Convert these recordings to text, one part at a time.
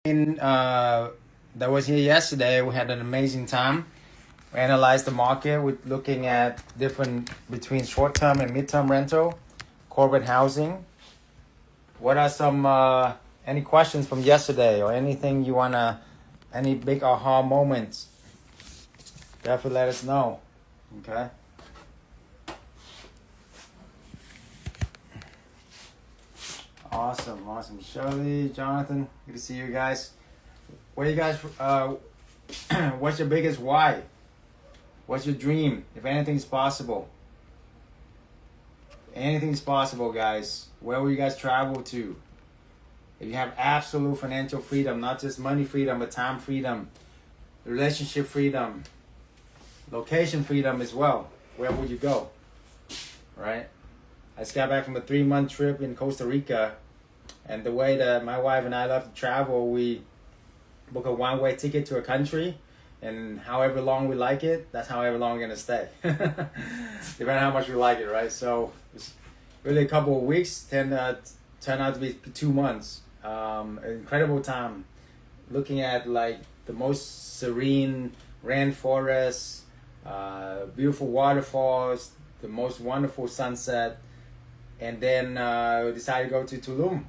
That was here yesterday. We had an amazing time. We analyzed the market with looking at different between short-term and mid-term rental, corporate housing. What are some any questions from yesterday or anything you wanna, any big aha moments? Definitely let us know. Okay. Awesome. Shirley, Jonathan, good to see you guys. What do you guys? What's your biggest why? What's your dream? If anything's possible, anything's possible, guys. Where will you guys travel to? If you have absolute financial freedom, not just money freedom, but time freedom, relationship freedom, location freedom as well, where would you go? Right? I just got back from a 3-month trip in Costa Rica, and the way that my wife and I love to travel, we book a one-way ticket to a country, and however long we like it, that's however long we're gonna stay. Depending on how much we like it, right? So it's really a couple of weeks, turned out to be 2 months. Incredible time, looking at like the most serene rainforests, beautiful waterfalls, the most wonderful sunset, and then we decided to go to Tulum,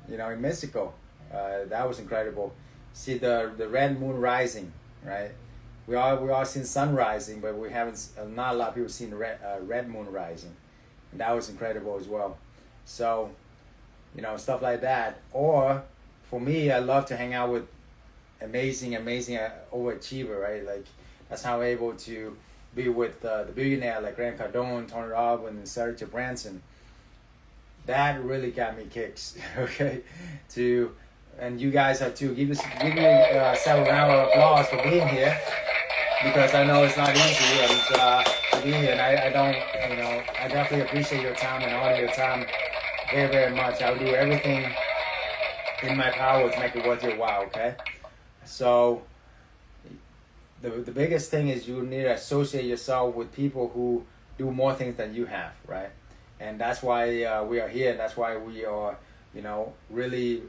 in Mexico. That was incredible. See the red moon rising, right? We all seen sun rising, but we haven't. Not a lot of people seen the red moon rising, and that was incredible as well. So, stuff like that. Or for me, I love to hang out with amazing overachiever, right? Like that's how I'm able to be with the billionaire like Grant Cardone, Tony Robbins, and Sergio Branson. That really got me kicks, okay? And you guys are too. Give me several round of applause for being here, because I know it's not easy to be here, and I don't, I definitely appreciate your time and honor your time very, very much. I'll do everything in my power to make it worth your while, okay? So the biggest thing is you need to associate yourself with people who do more things than you have, right? And that's why we are here. That's why we are, really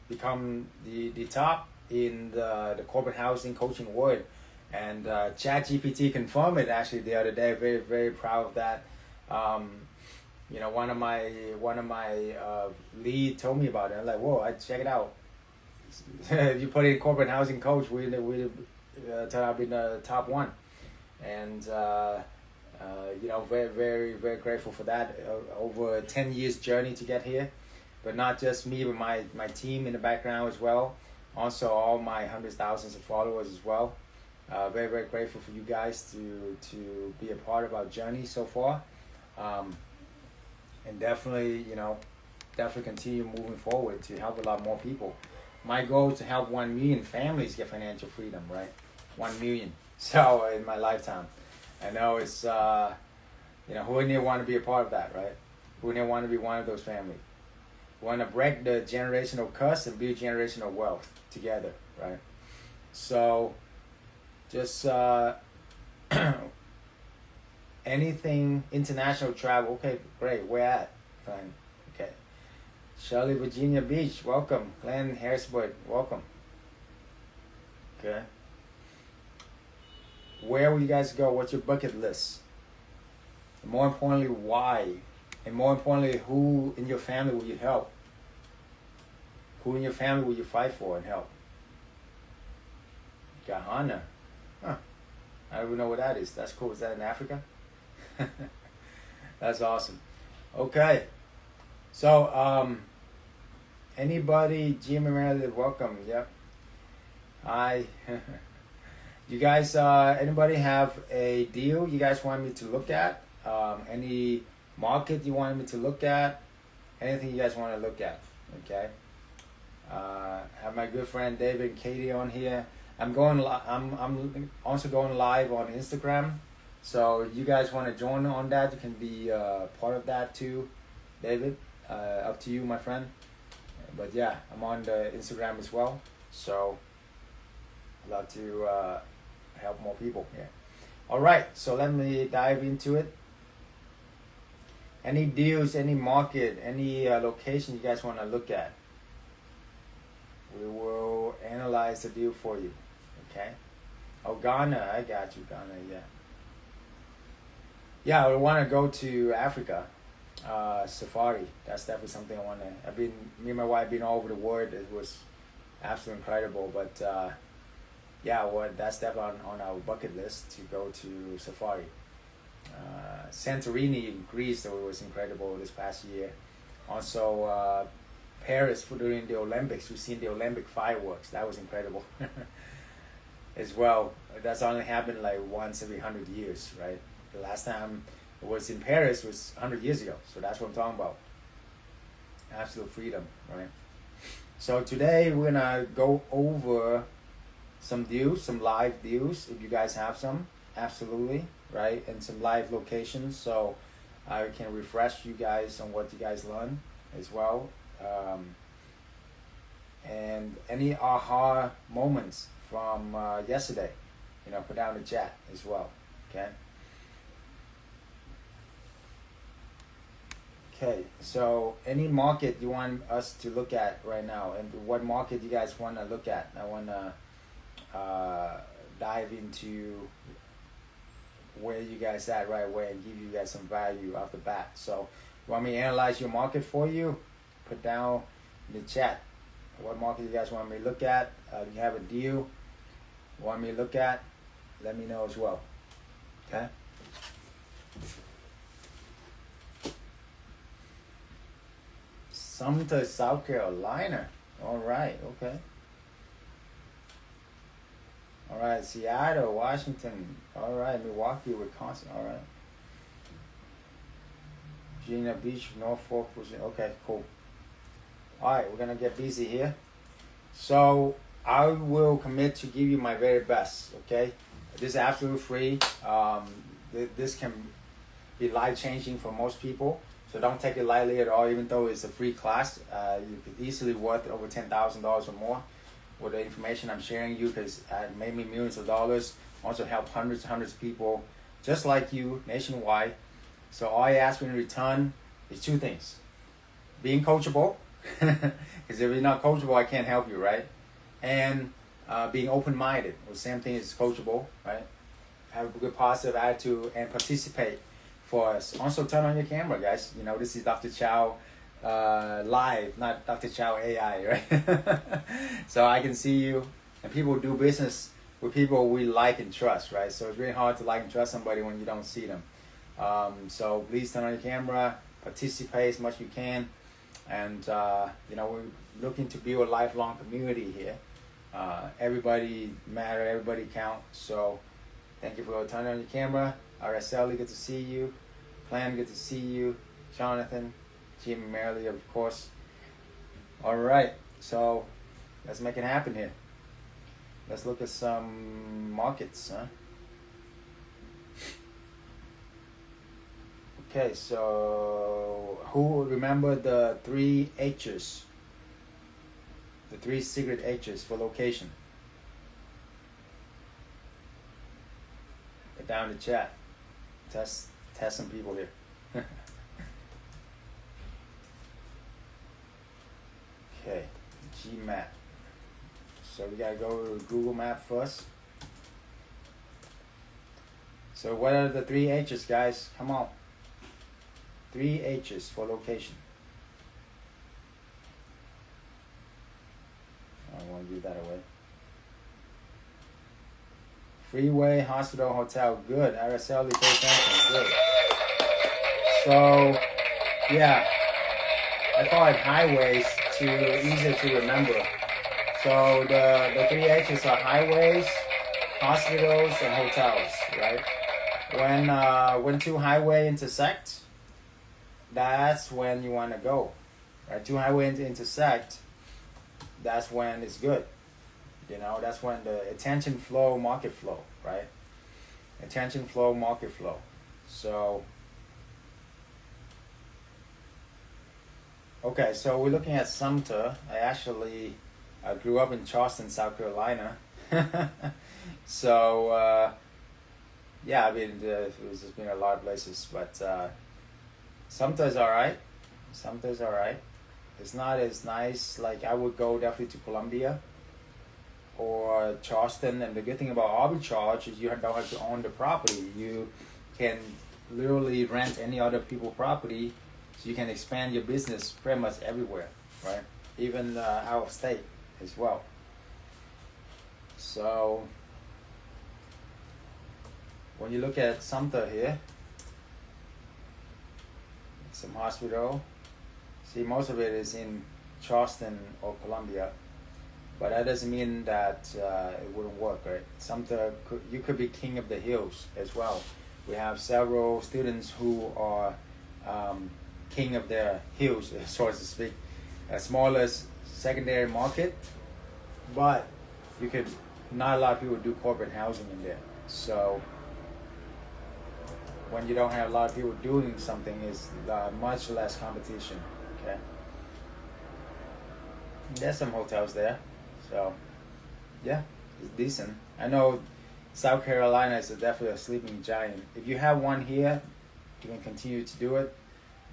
become the top in the corporate housing coaching world. And ChatGPT confirmed it actually the other day. Very, very proud of that. One of my lead told me about it. I'm like, whoa, I check it out. You put in corporate housing coach, we turned out being the top one. And very, very, very grateful for that. Over a 10 years journey to get here, but not just me, but my team in the background as well. Also, all my hundreds, thousands of followers as well. Very, very grateful for you guys to be a part of our journey so far, and definitely, continue moving forward to help a lot more people. My goal is to help 1 million families get financial freedom, right? 1 million. So in my lifetime. I know it's, who wouldn't even want to be a part of that, right? Who wouldn't want to be one of those families? We want to break the generational curse and build generational wealth together, right? So, just anything international travel. Okay, great. Where at? Fine. Okay. Shirley, Virginia Beach, welcome. Glenn, Harrisburg, welcome. Okay. Where will you guys go? What's your bucket list? And more importantly, why? And more importantly, who in your family will you help? Who in your family will you fight for and help? Ghana. Huh. I don't even know what that is. That's cool. Is that in Africa? That's awesome. Okay. So, anybody, Jim and Meredith, welcome. Yep. Hi. You guys, anybody have a deal you guys want me to look at? Any market you want me to look at? Anything you guys want to look at? Okay. Have my good friend David and Katie on here. I'm also going live on Instagram. So you guys want to join on that? You can be part of that too, David. Up to you, my friend. But yeah, I'm on the Instagram as well. So I'd love to help more people. Yeah. All right. So let me dive into it. Any deals, any market, any location you guys want to look at? We will analyze the deal for you. Okay. Oh, Ghana, I got you, Ghana. Yeah. Yeah, I want to go to Africa. Safari. That's definitely something I want to. Me and my wife been all over the world. It was absolutely incredible. But yeah, well, that's definitely on our bucket list to go to safari. Santorini in Greece, though, it was incredible this past year. Also, Paris during the Olympics. We've seen the Olympic fireworks. That was incredible as well. That's only happened like once every 100 years, right? The last time it was in Paris was 100 years ago. So that's what I'm talking about. Absolute freedom, right? So today we're gonna go over some deals, some live deals, if you guys have some, absolutely, right? And some live locations, so I can refresh you guys on what you guys learn as well. And any aha moments from yesterday, put down in the chat as well, okay? Okay, so any market you want us to look at right now, and what market you guys want to look at? I want to dive into where you guys at right away and give you guys some value off the bat. So, you want me to analyze your market for you? Put down in the chat what market you guys want me to look at. If you have a deal you want me to look at, let me know as well. Okay? Sumter, South Carolina. All right, okay. All right, Seattle, Washington. All right, Milwaukee, Wisconsin. All right. Virginia Beach, Norfolk, Virginia. Okay, cool. All right, we're gonna get busy here. So I will commit to give you my very best. Okay, this is absolutely free. This can be life changing for most people. So don't take it lightly at all, even though it's a free class. You could easily worth over $10,000 or more with the information I'm sharing you, because it made me millions of dollars. Also helped hundreds and hundreds of people just like you nationwide. So all I ask in return is two things. Being coachable, because if you're not coachable, I can't help you, right? And being open-minded. The same thing is coachable, right? Have a good positive attitude and participate for us. Also turn on your camera, guys. This is Dr. Chau live, not Dr. Chau AI, right? So I can see you, and people do business with people we like and trust, right? So it's really hard to like and trust somebody when you don't see them. So please turn on your camera, participate as much as you can, and we're looking to build a lifelong community here. Everybody matter, everybody count. So thank you for turning on your camera. RSL, good to see you. Clan, good to see you. Jonathan, Jim and Marilee, of course. All right, so let's make it happen here. Let's look at some markets, huh? Okay, so who remember the 3 H's? The 3 secret H's for location? Put down in the chat. Test some people here. Okay, Gmap. So we gotta go to Google Map first. So what are the 3 H's, guys? Come on. 3 H's for location. I don't want to give that away. Freeway, hospital, hotel. Good. RSL, pay attention. Good. So, yeah. I call it highways to easier to remember. So the 3 H's are highways, hospitals, and hotels, right? When 2 highways intersect, that's when you want to go, right? 2 highways intersect, that's when it's good. That's when the attention flow, market flow, right? Attention flow, market flow. So, okay, so we're looking at Sumter. I actually grew up in Charleston, South Carolina. So, yeah, it's just been a lot of places, but Sumter's all right. Sumter's all right. It's not as nice. Like I would go definitely to Columbia. or Charleston. And the good thing about arbitrage is you don't have to own the property. You can literally rent any other people's property, so you can expand your business pretty much everywhere, right? Even out of state as well. So when you look at Sumter here, some hospital. See, most of it is in Charleston or Columbia, but that doesn't mean that it wouldn't work, right? Sumter, you could be king of the hills as well. We have several students who are king of their hills, so to speak. A smaller secondary market, but you could. Not a lot of people do corporate housing in there, so when you don't have a lot of people doing something, is much less competition. Okay, there's some hotels there, so yeah, it's decent. I know South Carolina is definitely a sleeping giant. If you have one here, you can continue to do it,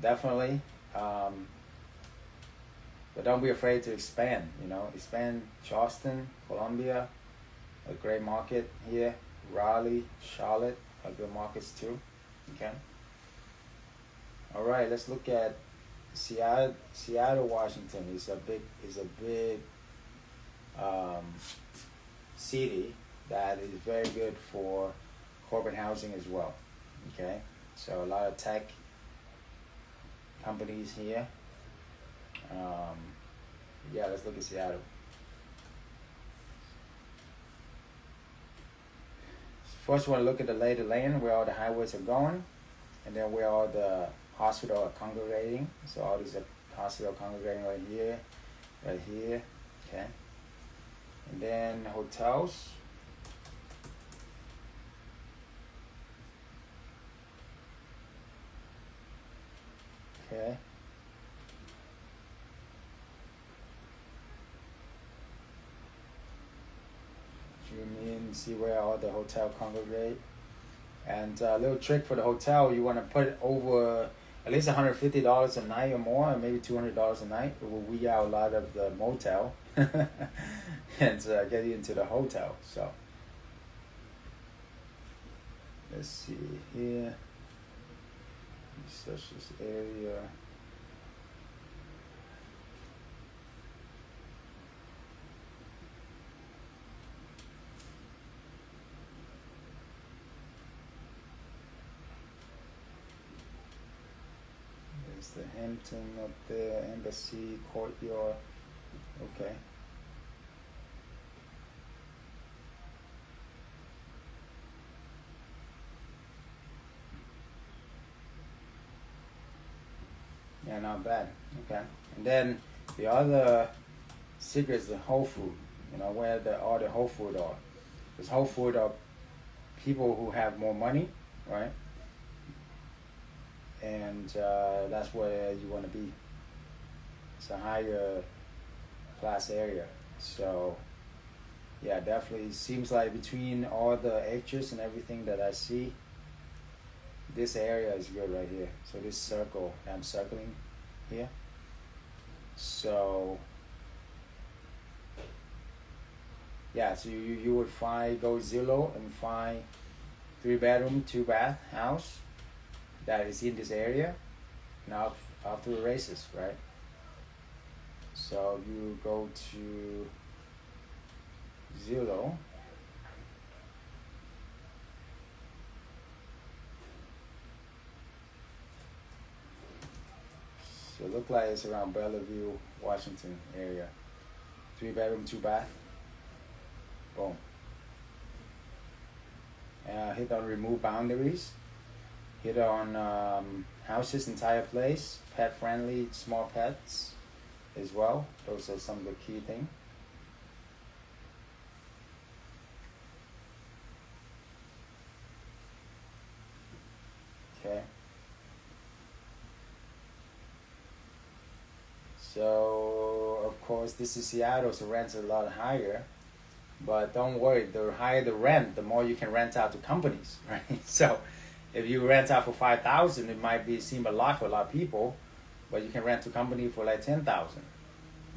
definitely. But don't be afraid to expand. Expand Charleston, Columbia, a great market here. Raleigh, Charlotte are good markets too. Okay. All right, let's look at Seattle. Seattle, Washington is a big city that is very good for corporate housing as well. Okay, so a lot of tech companies here. Yeah, let's look at Seattle. First, we want to look at the lay of the land, where all the highways are going, and then where all the hospitals are congregating. So all these are hospitals congregating right here, okay. And then hotels. Okay. Zoom in, see where all the hotel congregate. And a little trick for the hotel, you want to put it over at least $150 a night or more, and maybe $200 a night. It will weed out a lot of the motel and get you into the hotel. So let's see here. Search this area. There's the Hampton up there, Embassy, Courtyard. Okay. Yeah, not bad. Okay. And then the other secret is the Whole Food. Where all the Whole Food are. Because Whole Food are people who have more money, right? And that's where you want to be. It's a higher class area. So yeah, definitely seems like between all the acres and everything that I see, this area is good right here. So this circle, I'm circling here. So yeah, so you would go Zillow and find 3-bedroom, 2-bath house that is in this area. Now off to the races, right? So you go to Zillow. So it looks like it's around Bellevue, Washington area. 3-bedroom, 2-bath. Boom. Hit on remove boundaries. Hit on houses, entire place, pet friendly, small pets as well. Those are some of the key things. Okay. So of course this is Seattle, so rent's a lot higher. But don't worry, the higher the rent, the more you can rent out to companies, right? So if you rent out for $5,000, it might seem a lot for a lot of people, but you can rent to a company for like $10,000,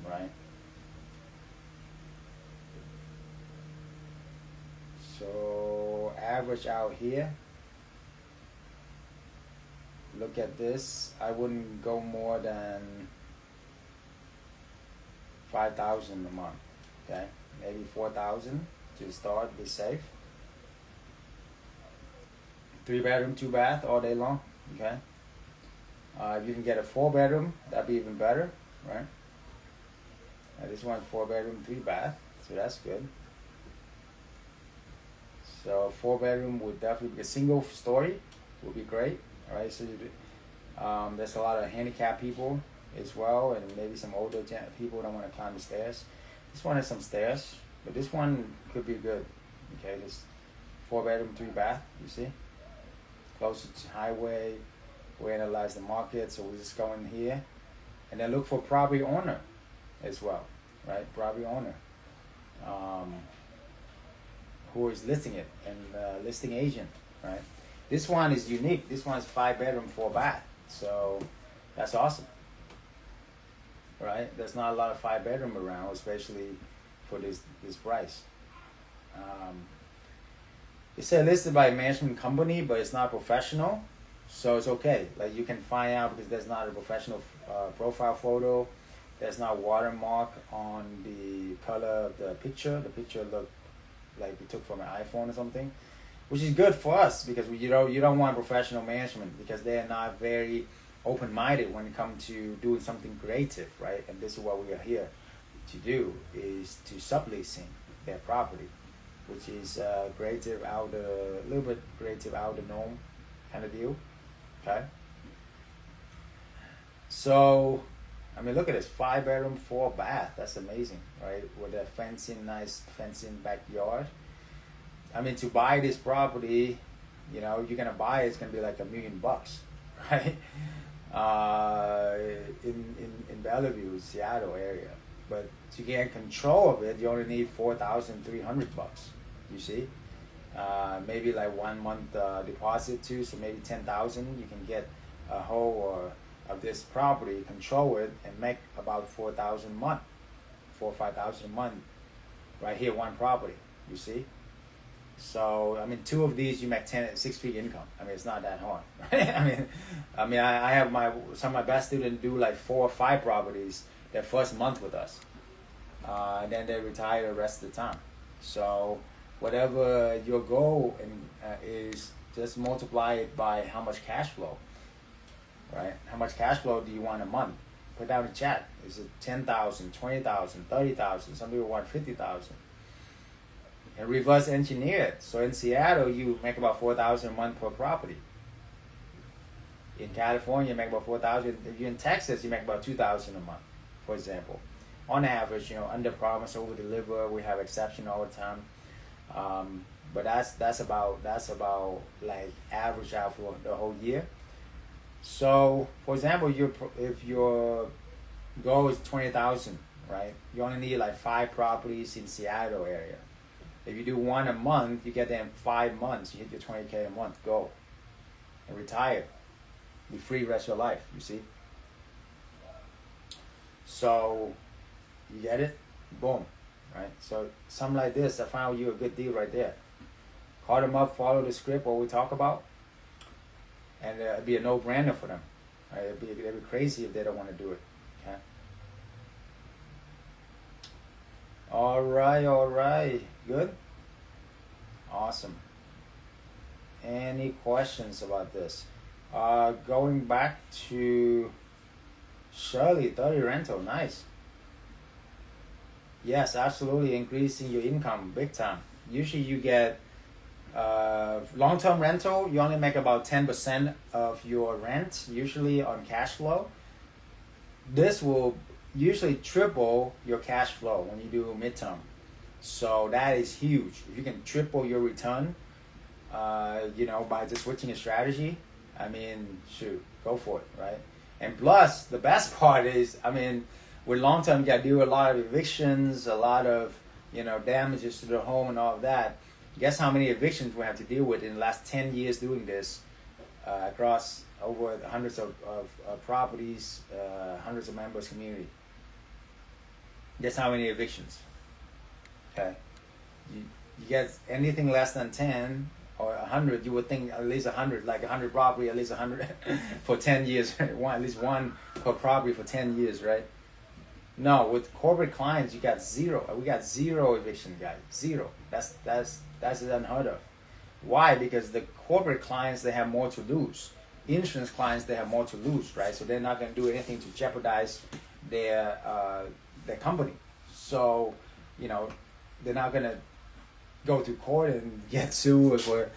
right? So average out here. Look at this. I wouldn't go more than 5,000 a month. Okay, maybe 4,000 to start. Be safe. 3-bedroom, 2-bath all day long. Okay. If you can get a 4-bedroom, that'd be even better, right? This one's 4-bedroom, 3-bath, so that's good. So 4-bedroom would definitely be a single story would be great. All right, so there's a lot of handicapped people as well, and maybe some older people don't want to climb the stairs. This one has some stairs, but this one could be good. Okay, this 4-bedroom, 3-bath. You see, closer to highway. We analyze the market, so we just go in here, and then look for property owner as well, right? Property owner. Who is listing it, and listing agent, right? This one is unique. This one's 5-bedroom, 4-bath. So that's awesome, right? There's not a lot of 5-bedroom around, especially for this price. It said listed by a management company, but it's not professional, so it's okay. Like you can find out because there's not a professional profile photo. There's not watermark on the color of the picture. The picture looked like we took from an iPhone or something, which is good for us because you don't want professional management because they are not very open-minded when it comes to doing something creative, right? And this is what we are here to do, is to subleasing their property, which is creative out a little bit creative out the norm kind of deal. Okay. So I mean, look at this, 5-bedroom, 4-bath. That's amazing, right? With a fencing, nice fencing backyard. I mean, to buy this property, you're gonna buy it, it's gonna be like $1 million, right? In Bellevue, Seattle area. But to get control of it, you only need $4,300. You see, maybe like 1 month deposit too. So maybe 10,000. You can get a whole of this property, control it, and make about 4,000 a month, 4 or 5,000 a month, right here, one property. You see. So I mean, 2 of these you make 6-figure income. I mean, it's not that hard. I mean, I have some of my best students do like 4 or 5 properties their first month with us, and then they retire the rest of the time. So whatever your goal is, just multiply it by how much cash flow, right? How much cash flow do you want a month? Put down in the chat. Is it 10,000, 20,000, 30,000? Some people want 50,000. And reverse engineer it. So in Seattle, you make about 4,000 a month per property. In California, you make about 4,000. If you're in Texas, you make about 2,000 a month, for example. On average, under promise, over deliver. We have exception all the time. But that's about like average out for the whole year. So, for example, if your goal is 20,000, right? You only need like 5 properties in Seattle area. If you do 1 a month, you get there in 5 months. You hit your 20K a month. Go and retire. Be free the rest of your life. You see. So you get it. Boom. Right. So something like this, I found you a good deal right there. Call them up. Follow the script. What we talk about. And it'd be a no-brainer for them. Right? They'd be crazy if they don't want to do it. Okay. All right. Good. Awesome. Any questions about this? Going back to Shirley, 30 rental, nice. Yes, absolutely, increasing your income big time. Usually you get long-term rental, you only make about 10% of your rent, usually on cash flow. This will usually triple your cash flow when you do midterm. So that is huge. If you can triple your return, by just switching a strategy, I mean, shoot, go for it, right? And plus, the best part is, I mean, with long term, you got to do a lot of evictions, a lot of, damages to the home and all of that. Guess how many evictions we have to deal with in the last 10 years doing this across over hundreds of properties, hundreds of members community. Guess how many evictions? Okay. you get anything less than 10 or 100, you would think at least 100, like 100 property, at least 100 for 10 years, at least one per property for 10 years, right? No, with corporate clients, you got zero. We got zero eviction, guys. Zero. That's unheard of. Why? Because the corporate clients, they have more to lose. Insurance clients, they have more to lose, right? So they're not going to do anything to jeopardize their company. So, you know, they're not going to go to court and get sued for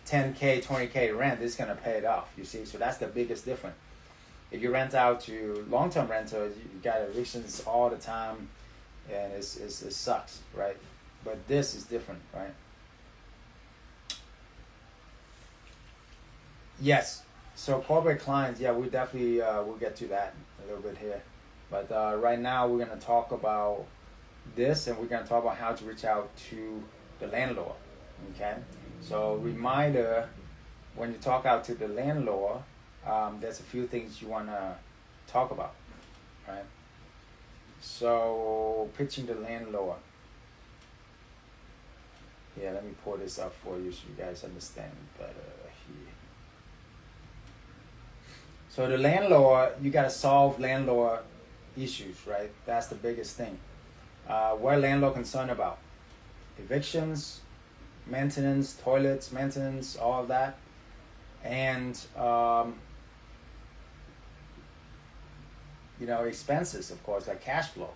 10K, 20K rent. It's going to pay it off, you see? So that's the biggest difference. If you rent out to long-term renters, you got evictions all the time, and it sucks, right? But this is different, right? Yes. So corporate clients, yeah, we definitely we'll get to that a little bit here. But right now we're going to talk about this, and we're going to talk about how to reach out to the landlord, okay? So reminder, when you talk out to the landlord, there's a few things you want to talk about, right? So pitching the landlord. Yeah, let me pull this up for you so you guys understand better here. So the landlord, you got to solve landlord issues, right? That's the biggest thing. What landlord concerned about? Evictions, maintenance, toilets, maintenance, all of that. And you know, expenses, of course, like cash flow.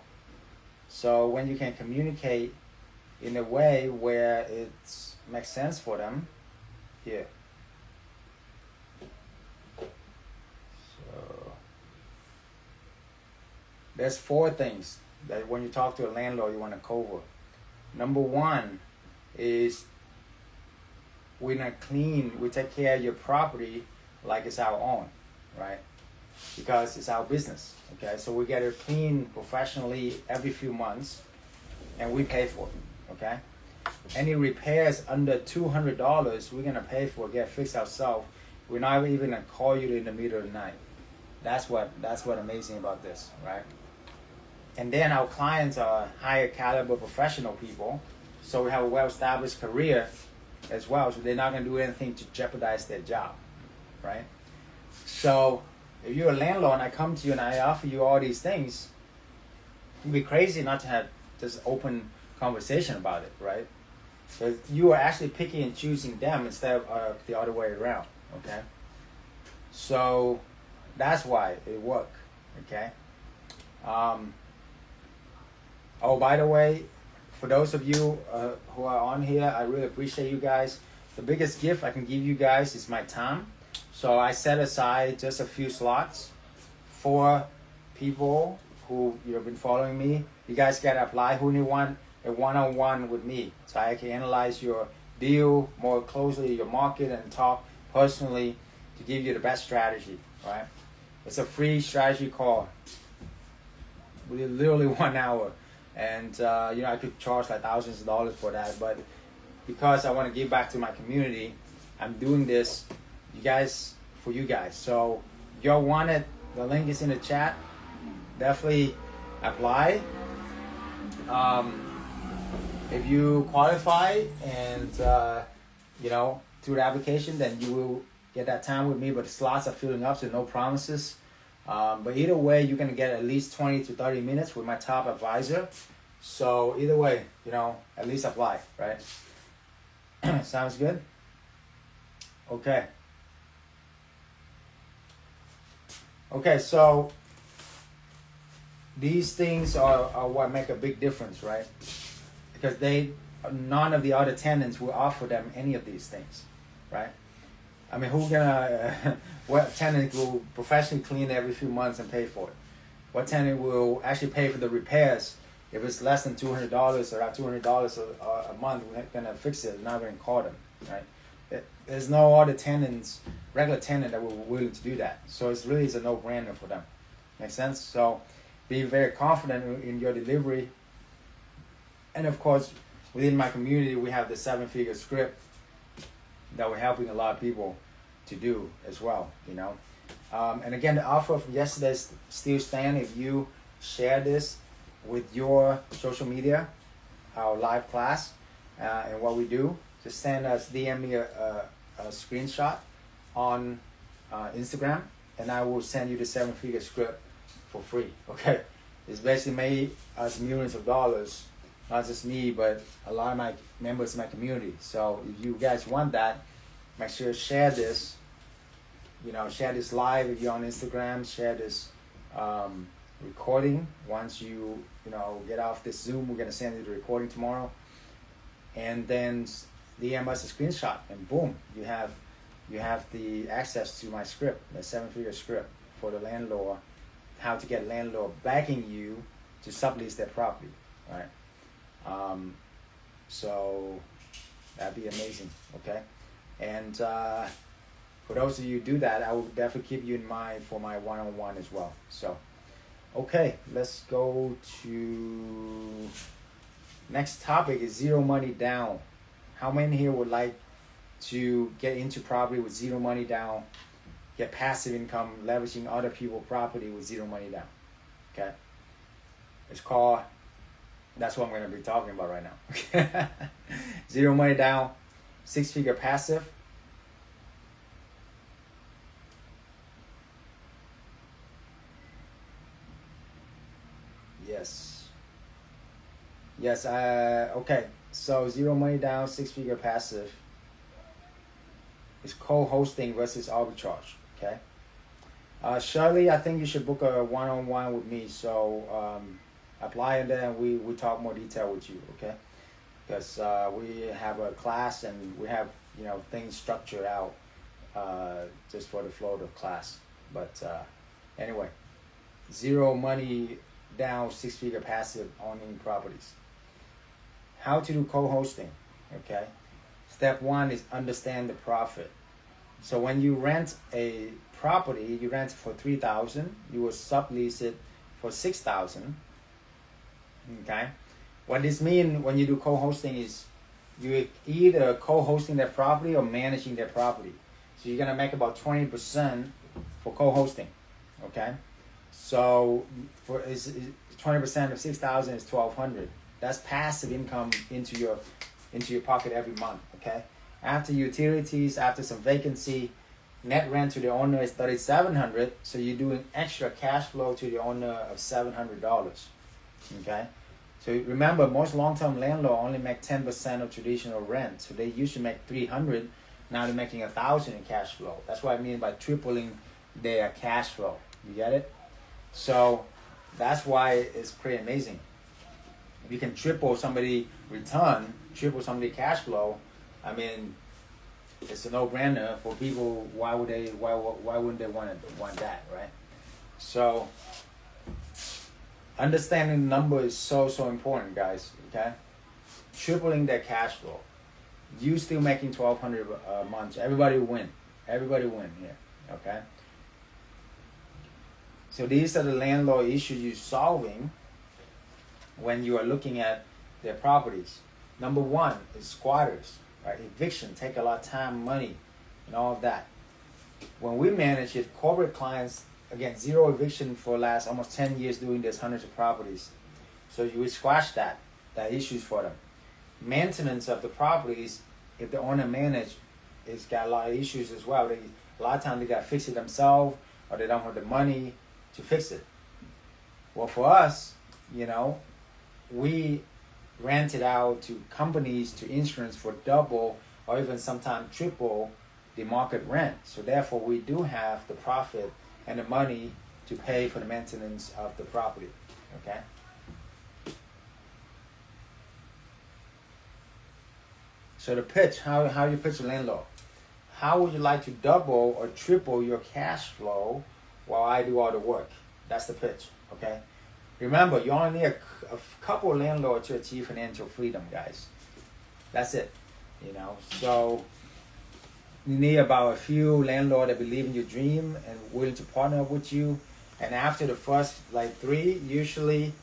So when you can communicate in a way where it makes sense for them, here. So there's 4 things that when you talk to a landlord you want to cover. Number 1 is we take care of your property like it's our own, right? Because it's our business, okay? So we get it cleaned professionally every few months, and we pay for it, okay? Any repairs under $200, we're gonna pay for it, get fixed ourselves. We're not even gonna call you in the middle of the night. That's what amazing about this, right? And then our clients are higher caliber professional people, so we have a well-established career as well, so they're not gonna do anything to jeopardize their job, right? So if you're a landlord and I come to you and I offer you all these things, it'd be crazy not to have this open conversation about it, right? Because you are actually picking and choosing them instead of the other way around, okay? So that's why it worked, okay? Oh, by the way, for those of you who are on here, I really appreciate you guys. The biggest gift I can give you guys is my time. So I set aside just a few slots for people who have been following me. You guys gotta apply who you want a one-on-one with me, so I can analyze your deal more closely, your market, and talk personally to give you the best strategy. Right? It's a free strategy call. We literally 1 hour, and I could charge like thousands of dollars for that, but because I want to give back to my community, I'm doing this. For you guys. So if y'all want it, the link is in the chat. Definitely apply. If you qualify and through the application, then you will get that time with me, but the slots are filling up, so no promises. But either way, you're gonna get at least 20 to 30 minutes with my top advisor. So either way, at least apply, right? Sounds good? Okay. Okay, so these things are what make a big difference, right? Because none of the other tenants will offer them any of these things, right? I mean, what tenant will professionally clean every few months and pay for it? What tenant will actually pay for the repairs? If it's less than $200 or not $200 a month, we're not gonna fix it. We're not gonna call them, right? There's no other regular tenant that will be willing to do that. So it's a no-brainer for them. Make sense? So be very confident in your delivery. And of course, within my community, we have the 7-figure script that we're helping a lot of people to do as well, And again, the offer from yesterday still stands. If you share this with your social media, our live class, And what we do, just send us, DM me a screenshot on Instagram, and I will send you the 7-figure script for free. Okay, it's basically made us millions of dollars, not just me, but a lot of my members in my community. So if you guys want that, make sure to share this. Share this live if you're on Instagram. Share this recording. Once you get off this Zoom, we're gonna send you the recording tomorrow, and then DM us a screenshot, and boom, you have the access to my script, the 7-figure script for the landlord, how to get landlord backing you to sublease their property, right? So that'd be amazing, okay? And for those of you who do that, I will definitely keep you in mind for my one-on-one as well. So, okay, let's go to next topic is zero money down. How many here would like to get into property with zero money down, get passive income, leveraging other people's property with zero money down? Okay, that's what I'm going to be talking about right now. Zero money down, 6-figure passive. Yes, okay, so zero money down, 6-figure passive is co-hosting versus arbitrage, okay? Shirley, I think you should book a one-on-one with me, so apply, and then we talk more detail with you, okay? Because we have a class, and we have things structured out just for the flow of the class. But anyway, zero money down, 6-figure passive owning properties. How to do co-hosting, okay? Step 1 is understand the profit. So when you rent a property, you rent it for $3,000, you will sublease it for $6,000, okay? What this means when you do co-hosting is you either co-hosting that property or managing that property. So you're gonna make about 20% for co-hosting, okay? So for 20% of 6,000 is 1,200. That's passive income into your pocket every month, okay? After utilities, after some vacancy, net rent to the owner is $3,700, so you're doing extra cash flow to the owner of $700, okay? So remember, most long-term landlords only make 10% of traditional rent, so they usually make $300. Now they're making $1,000 in cash flow. That's what I mean by tripling their cash flow. You get it? So that's why it's pretty amazing. If you can triple somebody return, triple somebody cash flow, I mean, it's a no-brainer for people. Why wouldn't they want that, right? So understanding the number is so important, guys. Okay, tripling their cash flow. You still making $1,200 a month. Everybody win. Everybody win here. Okay. So these are the landlord issues you're solving when you are looking at their properties. Number 1 is squatters, right? Eviction take a lot of time, money, and all of that. When we manage it, corporate clients, again, zero eviction for the last almost 10 years doing this, hundreds of properties. So you would squash that issues for them. Maintenance of the properties, if the owner manage, it's got a lot of issues as well. A lot of times they got to fix it themselves, or they don't have the money to fix it. Well, for us, we rent it out to companies, to insurance for double or even sometimes triple the market rent. So therefore, we do have the profit and the money to pay for the maintenance of the property. Okay. So the pitch, how you pitch a landlord. How would you like to double or triple your cash flow while I do all the work? That's the pitch, okay? Remember, you only need a couple landlords to achieve financial freedom, guys. That's it, So you need about a few landlords that believe in your dream and willing to partner up with you. And after the first 3, usually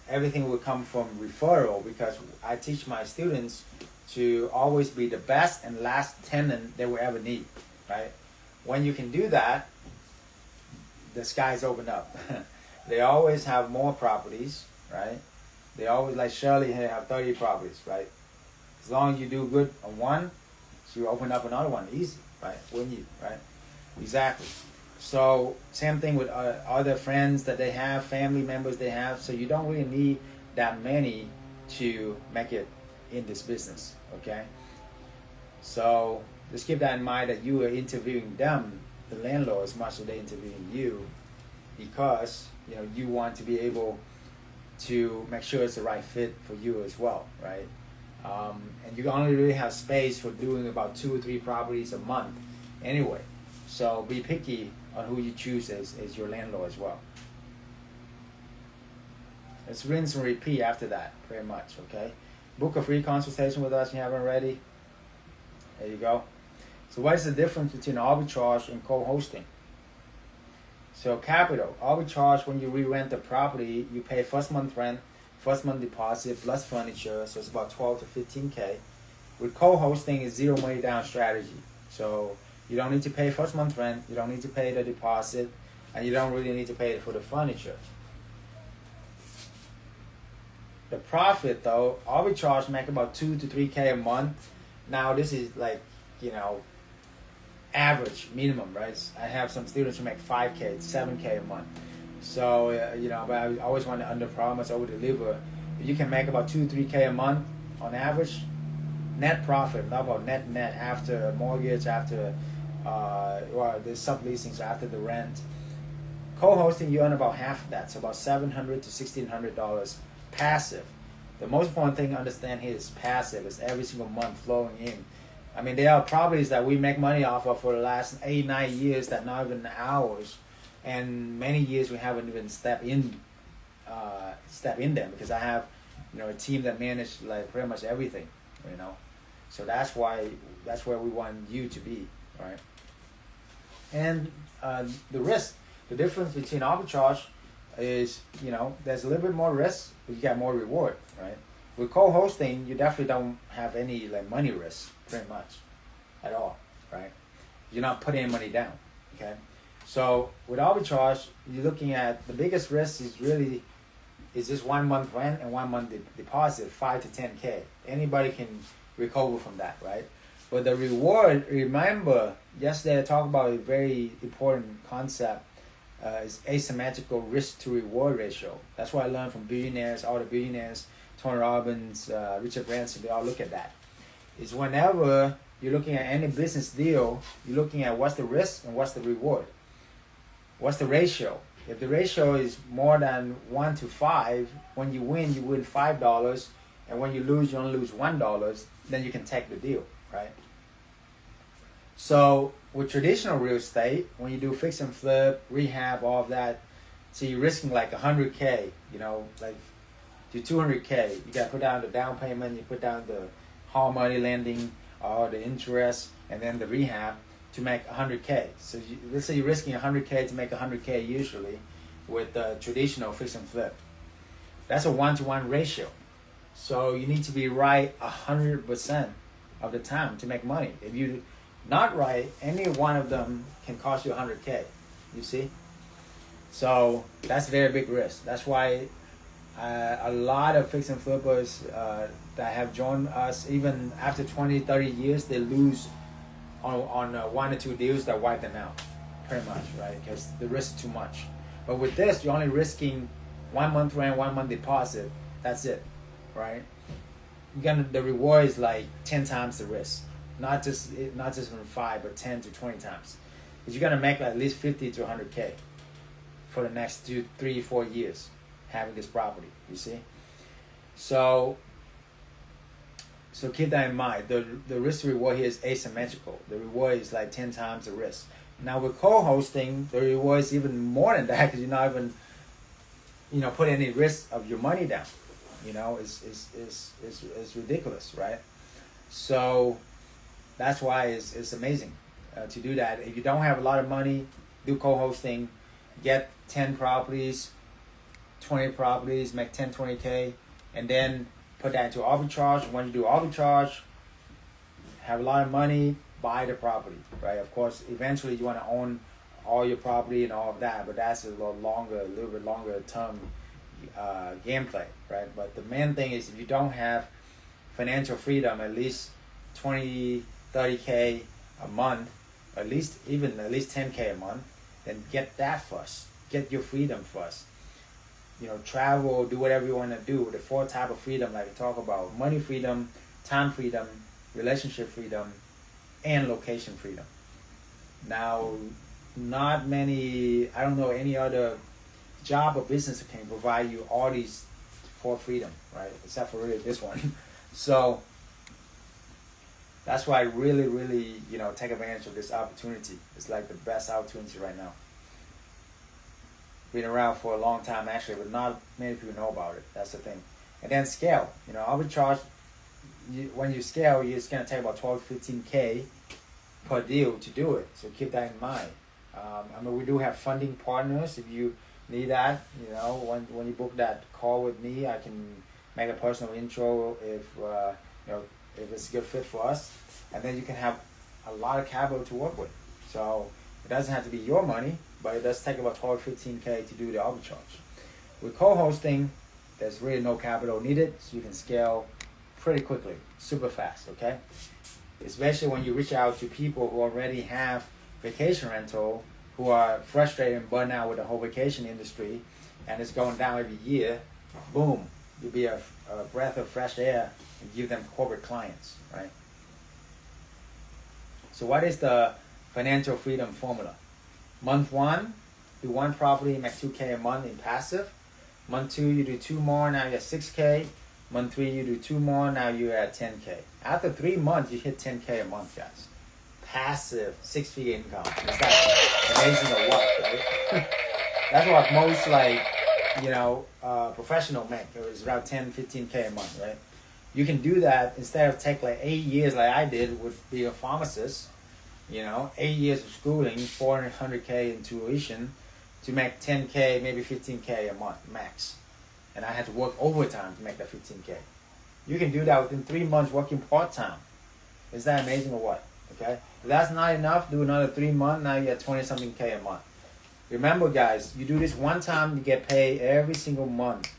everything will come from referral, because I teach my students to always be the best and last tenant they will ever need, right? When you can do that, the sky's open up. They always have more properties, right? They always, like Shirley here, have 30 properties, right? As long as you do good on one, so you open up another one, easy, right? Wouldn't you, right? Exactly. So same thing with other friends that they have, family members they have. So you don't really need that many to make it in this business, okay? So just keep that in mind that you are interviewing them, the landlord, as much as they're interviewing you, because you want to be able to make sure it's the right fit for you as well, right? And you only really have space for doing about 2 or 3 properties a month anyway. So be picky on who you choose as your landlord as well. It's rinse and repeat after that, pretty much, okay? Book a free consultation with us if you haven't already. There you go. So what is the difference between arbitrage and co-hosting? So capital, arbitrage, when you re-rent the property, you pay first month rent, first month deposit, plus furniture, so it's about 12 to 15K. With co-hosting, it's zero money down strategy. So you don't need to pay first month rent, you don't need to pay the deposit, and you don't really need to pay for the furniture. The profit though, arbitrage make about 2 to 3K a month. Now this is like, average minimum, right? I have some students who make 5K, 7K a month. So, but I always want to under promise, over deliver. If you can make about 2, 3K a month on average, net profit, not about net after mortgage, after the subleasing, so after the rent. Co-hosting, you earn about half of that, so about $700 to $1,600 passive. The most important thing to understand here is passive. It's every single month flowing in. I mean, there are properties that we make money off of for the last 8-9 years that not even ours, and many years we haven't even stepped in them, because I have a team that manage like pretty much everything, so that's where we want you to be, right? And the risk, the difference between arbitrage is there's a little bit more risk, but you get more reward, right? With co-hosting, you definitely don't have any like money risk, pretty much, at all, right? You're not putting any money down, okay? So with arbitrage, you're looking at the biggest risk is just 1 month rent and 1 month deposit, 5 to 10K. Anybody can recover from that, right? But the reward, remember, yesterday I talked about a very important concept, is asymmetrical risk to reward ratio. That's what I learned from billionaires, all the billionaires, Tony Robbins, Richard Branson, they all look at that. Is whenever you're looking at any business deal, you're looking at what's the risk and what's the reward. What's the ratio? If the ratio is more than 1 to 5, when you win $5, and when you lose, you only lose $1, then you can take the deal, right? So with traditional real estate, when you do fix and flip, rehab, all of that, so you're risking like 100K, like to 200K. You got to put down the down payment, you put down the hard money lending, or the interest, and then the rehab to make 100K. So let's say you're risking 100K to make 100K usually with the traditional fix and flip. That's a 1-to-1 ratio. So you need to be right 100% of the time to make money. If you not right, any one of them can cost you 100K. You see? So that's a very big risk. That's why a lot of fix and flippers that have joined us, even after 20, 30 years, they lose on 1 or 2 deals that wipe them out, pretty much, right? Because the risk is too much. But with this, you're only risking 1 month rent, 1 month deposit. That's it, right? The reward is like 10 times the risk. Not just from 5, but 10 to 20 times. Because you're gonna make at least 50 to 100K for the next 2, 3, 4 years having this property. You see, so keep that in mind. The risk to reward here is asymmetrical. The reward is like 10 times the risk. Now with co-hosting, the reward is even more than that, because you're not even put any risk of your money down. It's ridiculous, right? So that's why it's amazing to do that. If you don't have a lot of money, do co-hosting, get 10 properties, 20 properties, make 10, 20K, and then put that into arbitrage. When you do arbitrage, have a lot of money, buy the property, right? Of course, eventually you want to own all your property and all of that, but that's a little bit longer term gameplay, right? But the main thing is, if you don't have financial freedom, at least 20, 30K a month, at least 10K a month, then get that first. Get your freedom first. You know, travel, do whatever you want to do. The 4 type of freedom like we talk about: money freedom, time freedom, relationship freedom, and location freedom. Now, not many, I don't know any other job or business that can provide you all these 4 freedom, right? Except for really this one. So that's why I really, really, take advantage of this opportunity. It's like the best opportunity right now. Been around for a long time actually, but not many people know about it. That's the thing. And then scale. Arbitrage, when you scale, it's going to take about 12 to 15K per deal to do it. So keep that in mind. We do have funding partners. If you need that, when you book that call with me, I can make a personal intro if it's a good fit for us. And then you can have a lot of capital to work with. So it doesn't have to be your money, but it does take about 12 to 15K to do the arbitrage. With co-hosting, there's really no capital needed, so you can scale pretty quickly, super fast, okay? Especially when you reach out to people who already have vacation rental, who are frustrated and burned out with the whole vacation industry, and it's going down every year. Boom, you'll be a breath of fresh air and give them corporate clients, right? So what is the financial freedom formula? Month 1, do 1 property, make 2K a month in passive. Month 2, you do 2 more, now you're at 6K. Month 3, you do 2 more, now you're at 10K. After 3 months, you hit 10K a month, guys. Passive 6-figure income. Is that amazing or what, right? That's what most professional make. It was around 10, 15K a month, right? You can do that instead of take 8 years like I did with being a pharmacist. 8 years of schooling, 400K in tuition to make 10K, maybe 15K a month max. And I had to work overtime to make that 15K. You can do that within 3 months working part-time. Is that amazing or what? Okay? If that's not enough, do another 3 months, now you're at 20-something K a month. Remember guys, you do this one time, you get paid every single month.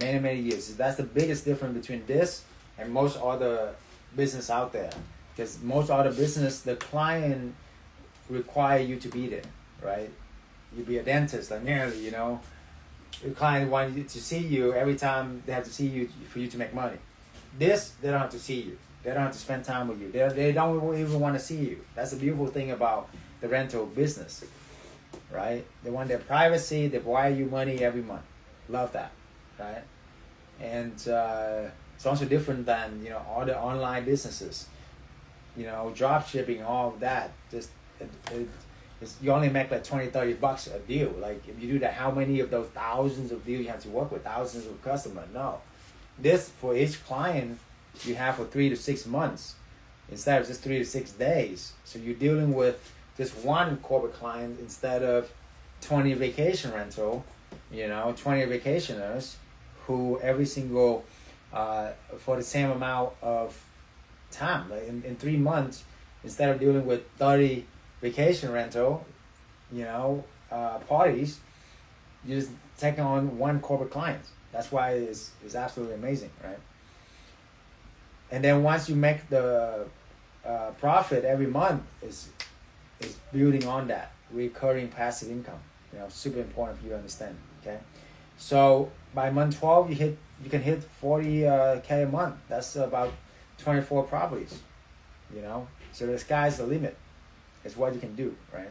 Many, many years. That's the biggest difference between this and most other business out there. Because most other business, the client require you to be there, right? You be a dentist, nearly, the client wants you to see you every time they have to see you for you to make money. This, they don't have to see you. They don't have to spend time with you. They don't even want to see you. That's the beautiful thing about the rental business, right? They want their privacy. They wire you money every month. Love that, right? And it's also different than all the online businesses. Drop shipping, all of that. You only make like $20-30 a deal. Like if you do that, how many of those thousands of deals you have to work with, thousands of customers? No. This for each client you have for 3 to 6 months instead of just 3 to 6 days. So you're dealing with just one corporate client instead of 20 vacation rental, 20 vacationers who every single for the same amount of time. Like in 3 months, instead of dealing with 30 vacation rental, parties, you just take on one corporate client. That's why it's absolutely amazing, right? And then once you make the profit every month, is building on that recurring passive income. Super important for you to understand. Okay, so by month 12, you can hit 40K a month. That's about 24 properties. So the sky's the limit. It's what you can do, right?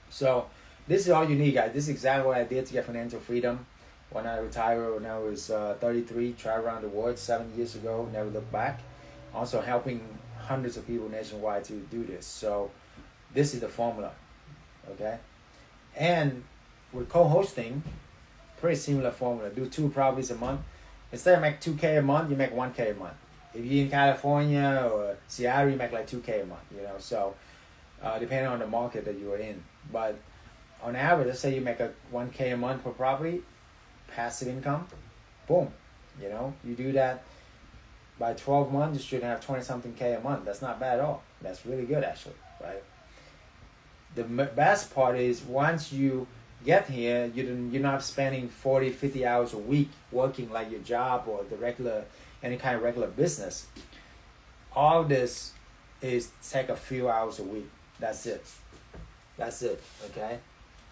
So this is all you need, guys. This is exactly what I did to get financial freedom when I retired when I was 33, traveled around the world 7 years ago, never looked back. Also helping hundreds of people nationwide to do this. So this is the formula, okay? And with co-hosting, pretty similar formula. Do 2 properties a month. Instead of make 2K a month, you make 1K a month. If you're in California or Seattle, you make like 2K a month, So depending on the market that you are in. But on average, let's say you make a 1K a month per property, passive income, boom. You do that by 12 months, you should have 20-something K a month. That's not bad at all. That's really good, actually, right? The best part is once you get here, you're not spending 40, 50 hours a week working like your job or the regular any kind of regular business, all this is take a few hours a week. That's it. Okay,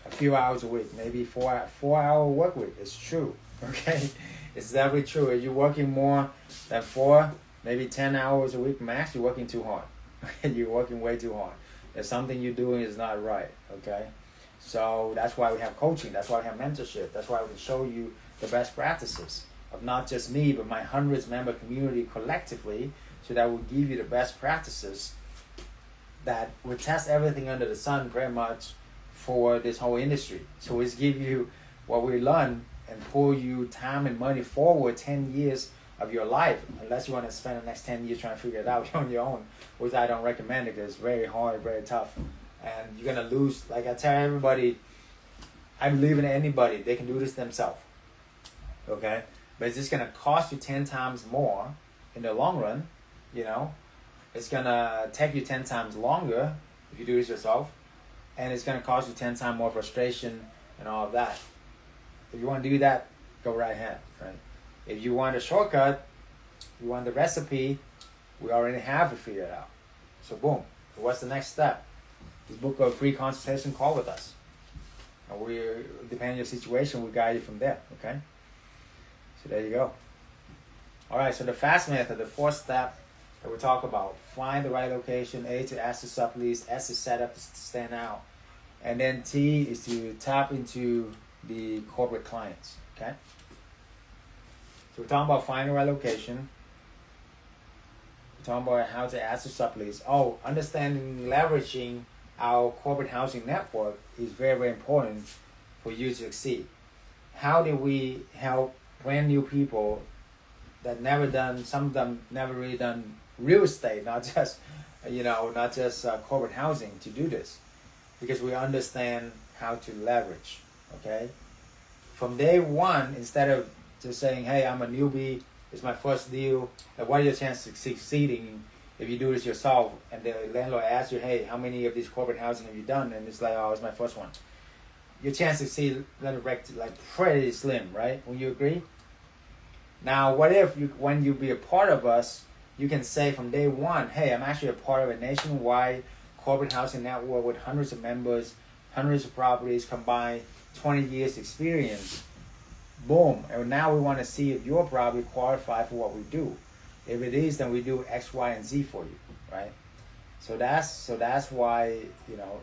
a few hours a week, maybe 4 hour work week. It's true. Okay, it's definitely true. If you're working more than 4, maybe 10 hours a week max, you're working too hard. You're working way too hard. There's something you're doing is not right. Okay, so that's why we have coaching. That's why we have mentorship. That's why we can show you the best practices of not just me, but my hundreds member community collectively, so that will give you the best practices that will test everything under the sun very much for this whole industry. So it's give you what we learn and pull you time and money forward 10 years of your life, unless you want to spend the next 10 years trying to figure it out on your own, which I don't recommend it because it's very hard, very tough. And you're going to lose. Like I tell everybody, I believe in anybody, they can do this themselves. Okay? But it's just going to cost you 10 times more in the long run. It's going to take you 10 times longer if you do this yourself. And it's going to cost you 10 times more frustration and all of that. If you want to do that, go right ahead, right? If you want a shortcut, you want the recipe, we already have it figured out. So boom. So what's the next step? Just book a free consultation call with us. And depending on your situation, we'll guide you from there, okay? So there you go. All right, so the FAST method, the 4th step that we talk about: find the right location, A, to ask to sublease, S is set up to stand out, and then T is to tap into the corporate clients, okay? So we're talking about finding the right location. We're talking about how to ask to sublease. Oh, understanding leveraging our corporate housing network is very, very important for you to succeed. How do we help brand new people that some of them never really done real estate, not just corporate housing, to do this? Because we understand how to leverage, okay? From day one, instead of just saying, hey, I'm a newbie, it's my first deal, like, what are your chances of succeeding if you do this yourself? And the landlord asks you, hey, how many of these corporate housing have you done? And it's like, oh, it's my first one. Your chance to succeed like pretty slim, right? Will you agree? Now, what if when you be a part of us, you can say from day one, hey, I'm actually a part of a nationwide corporate housing network with hundreds of members, hundreds of properties, combined 20 years experience. Boom. And now we want to see if your property qualifies for what we do. If it is, then we do X, Y, and Z for you, right? So that's why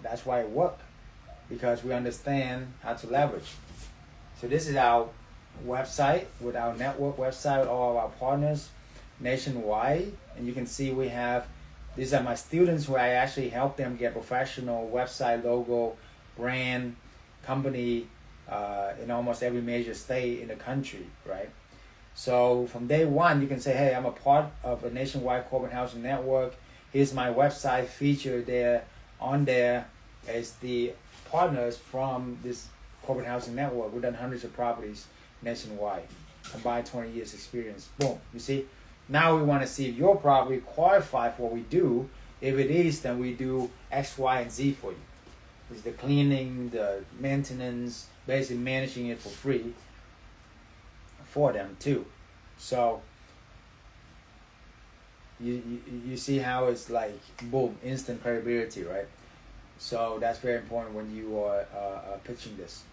that's why it works, because we understand how to leverage. So this is our website with our network website with all of our partners nationwide, and you can see we have, these are my students who I actually help them get professional website, logo, brand, company in almost every major state in the country, right? So from day one, you can say, hey, I'm a part of a nationwide corporate housing network. Here's my website, featured there. On there is the partners from this corporate housing network. We've done hundreds of properties nationwide, combined 20 years experience. Boom, you see? Now we want to see if your property qualifies for what we do. If it is, then we do X, Y, and Z for you. It's the cleaning, the maintenance, basically managing it for free for them too. So you see how it's like, boom, instant credibility, right? So that's very important when you are pitching this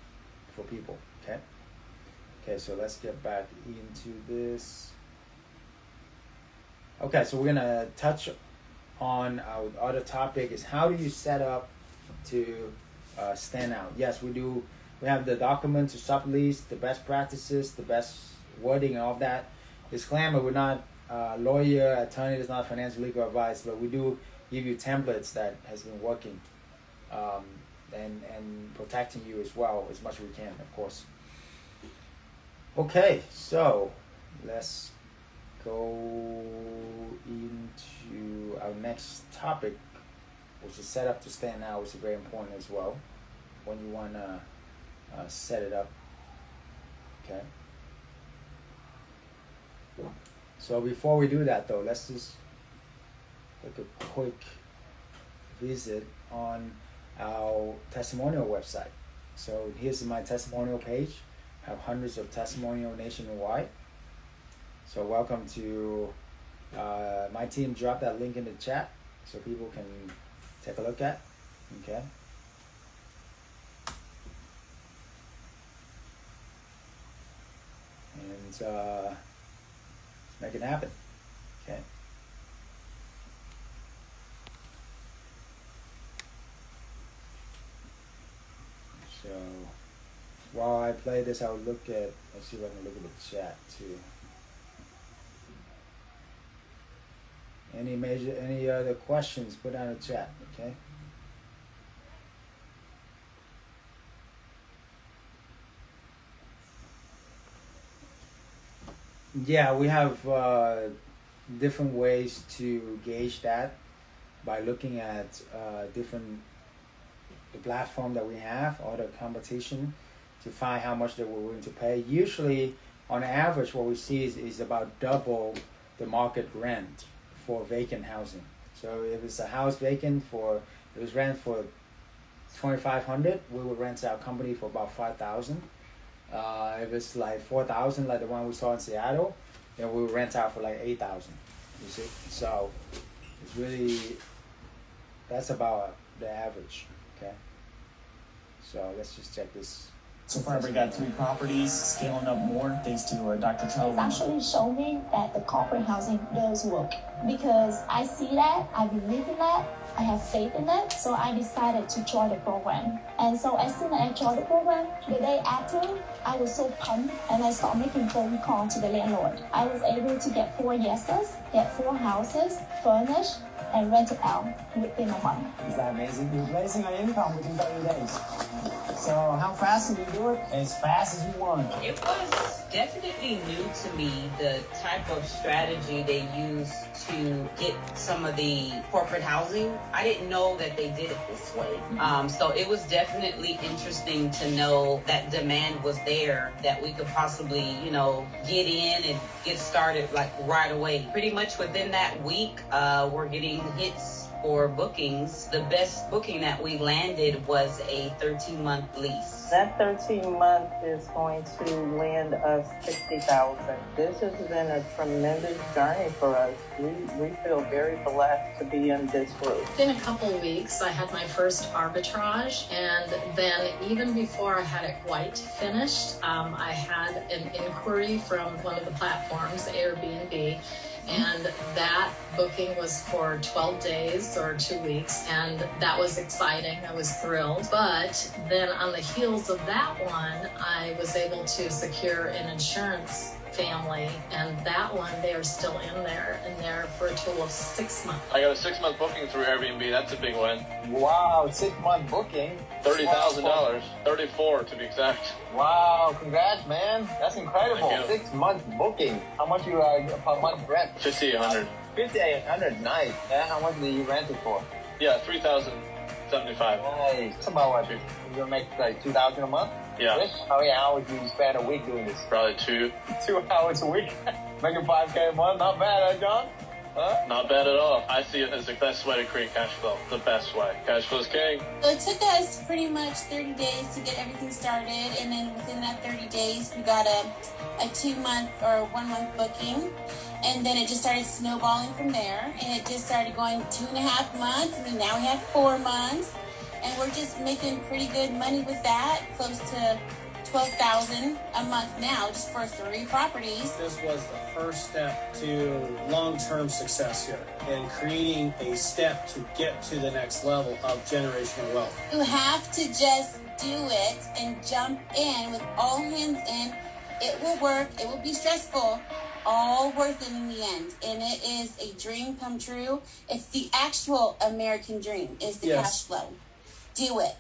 for people, okay? Okay, so let's get back into this. Okay, so we're gonna touch on our other topic, is how do you set up to stand out? Yes, we do. We have the document to sublease, the best practices, the best wording, and all of that. Disclaimer: we're not lawyer, attorney. It's not financial legal advice, but we do give you templates that has been working and protecting you as well as much as we can, of course. Okay, so let's go into our next topic, which is set up to stand out, which is very important as well when you want to set it up. Okay. So before we do that, though, let's just take a quick visit on our testimonial website. So here's my testimonial page. I have hundreds of testimonials nationwide. So welcome to my team. Drop that link in the chat so people can take a look at. Okay. And make it happen. Okay. So while I play this, I'll look at. Let's see if I can look at the chat too. Any other questions? Put down in the chat. Okay. Yeah, we have different ways to gauge that by looking at the platform that we have or the competition to find how much they were willing to pay. Usually, on average, what we see is about double the market rent for vacant housing. So if it's a house vacant it was rent for $2,500, we would rent our company for about $5,000. If it's like 4,000, like the one we saw in Seattle, then we would rent out for like 8,000. You see, so it's really that's about the average. Okay, so let's just check this. So far, we got 3 properties, scaling up more thanks to Dr. Chau. It's actually shown me that the corporate housing does work because I see that, I believe in that, I have faith in it, so I decided to join the program. And so as soon as I joined the program, the day after, I was so pumped and I started making phone calls to the landlord. I was able to get 4 yeses, get 4 houses, furnished, and rented out within a month. Is that amazing? You're raising our income within 30 days. So how fast can you do it? As fast as you want. It was definitely new to me, the type of strategy they use to get some of the corporate housing. I didn't know that they did it this way. So it was definitely interesting to know that demand was there, that we could possibly, get in and get started like right away. Pretty much within that week, we're getting hits for bookings. The best booking that we landed was a 13-month lease. That 13-month is going to land us $60,000. This has been a tremendous journey for us. We feel very blessed to be in this group. Within a couple of weeks, I had my first arbitrage, and then even before I had it quite finished, I had an inquiry from one of the platforms, Airbnb, and that booking was for 12 days or 2 weeks, and that was exciting. I was thrilled. But then on the heels of that one, I was able to secure an insurance family, and that one, they are still in there, and they're for a total of 6 months. I got a 6-month booking through Airbnb. That's a big win. Wow, 6-month booking. $30,000. 34 to be exact. Wow, congrats, man. That's incredible. Thank you. 6 months booking. How much you per month rent? 5,800. 5,800, nice. Yeah, how much did you rent it for? Yeah, 3,075. Nice. It's about what? You're gonna make like 2,000 a month? Yeah. How many hours do you spend a week doing this? Probably 2. 2 hours a week. Making 5K a month, not bad, huh, John? Huh? Not bad at all. I see it as the best way to create cash flow. The best way. Cash flow is king. So it took us pretty much 30 days to get everything started, and then within that 30 days, we got a 2-month or 1-month booking, and then it just started snowballing from there, and it just started going 2.5 months, and then now we have 4 months, and we're just making pretty good money with that, close to $12,000 a month now, just for 3 properties. This was the first step to long-term success here and creating a step to get to the next level of generational wealth. You have to just do it and jump in with all hands in. It will work. It will be stressful. All worth it in the end. And it is a dream come true. It's the actual American dream, is the cash flow. Do it.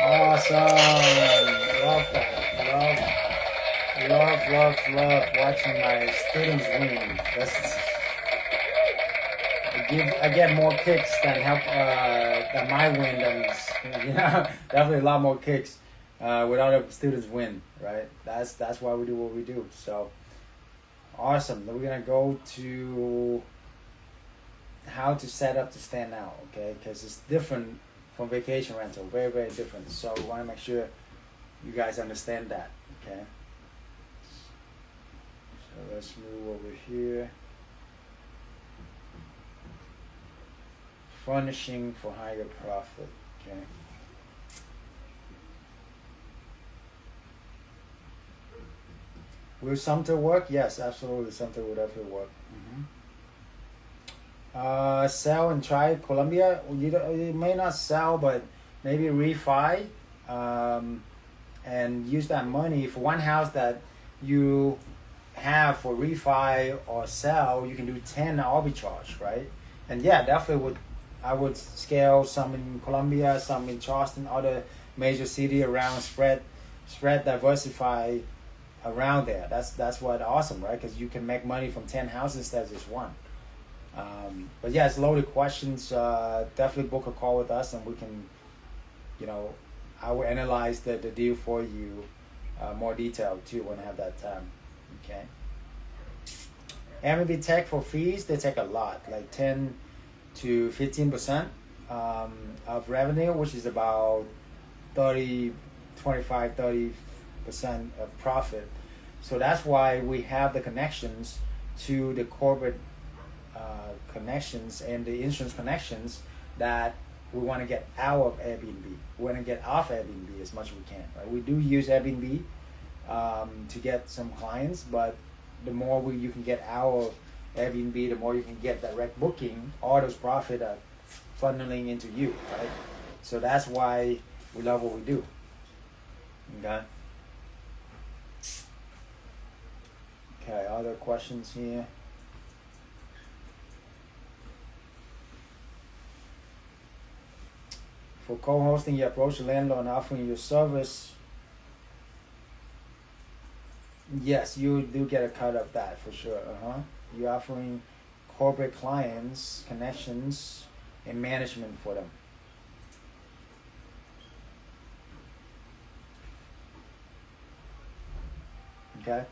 Awesome. Love that. Love watching my students win. I get more kicks than my win than definitely a lot more kicks with other students win, right? That's why we do what we do. So awesome. Then we're gonna go to how to set up to stand out, okay? Because it's different from vacation rental, very, very different. So we want to make sure you guys understand that, okay? So let's move over here. Furnishing for higher profit. Okay. Will something work? Yes, absolutely. Something will definitely work. Sell and try Colombia. You may not sell, but maybe refi, and use that money for one house that you have for refi or sell. You can do 10 arbitrage, right? And yeah, definitely I would scale some in Colombia, some in Charleston, other major city around, spread diversify around there. That's what awesome, right? Because you can make money from 10 houses instead of just one. But yeah, it's loaded questions. Definitely book a call with us, and we can, I will analyze the deal for you more detailed too when I have that time. Okay. MB Tech for fees, they take a lot, like 10 to 15% of revenue, which is about 25-30% of profit. So that's why we have the connections to the corporate connections and the insurance connections that we want to get out of Airbnb. We want to get off Airbnb as much as we can. Right? We do use Airbnb to get some clients, but the more you can get out of Airbnb, the more you can get direct booking. All those profit are funneling into you, right? So that's why we love what we do. Okay. Okay. Other questions here? For co-hosting, you approach the landlord and offering your service. Yes, you do get a cut of that for sure. You're offering corporate clients connections and management for them. Okay.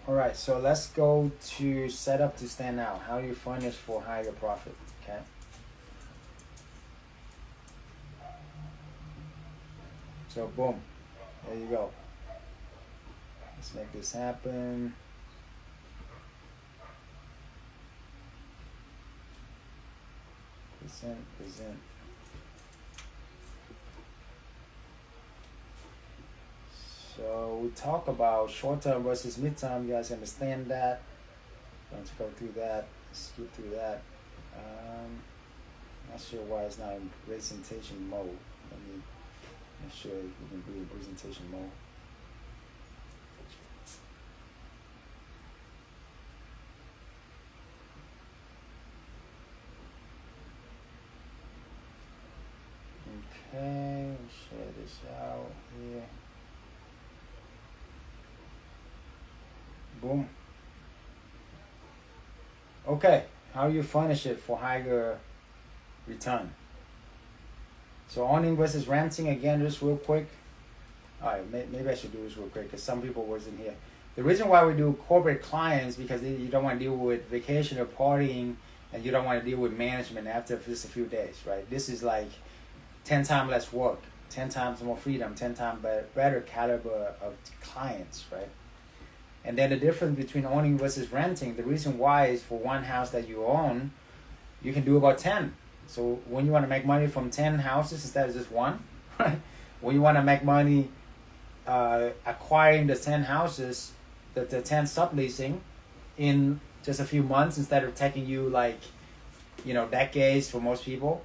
All right, so let's go to set up to stand out. How do you furnish for higher profit? Okay. So boom, there you go. Let's make this happen. Present. So we talk about short-term versus mid-term. You guys understand that? Don't go through that. Skip through that. Not sure why it's not in presentation mode. Let me make sure we can be in presentation mode. Okay, let's share this out here. Boom. Okay, how you furnish it for higher return? So owning versus renting, again, just real quick. All right, maybe I should do this real quick because some people wasn't here. The reason why we do corporate clients because you don't want to deal with vacation or partying, and you don't want to deal with management after just a few days, right? This is like 10 times less work, 10 times more freedom, 10 times better caliber of clients, right? And then the difference between owning versus renting, the reason why is for one house that you own, you can do about 10. So when you want to make money from 10 houses instead of just one, right? When you want to make money acquiring the 10 houses, the 10 subleasing in just a few months instead of taking you decades for most people,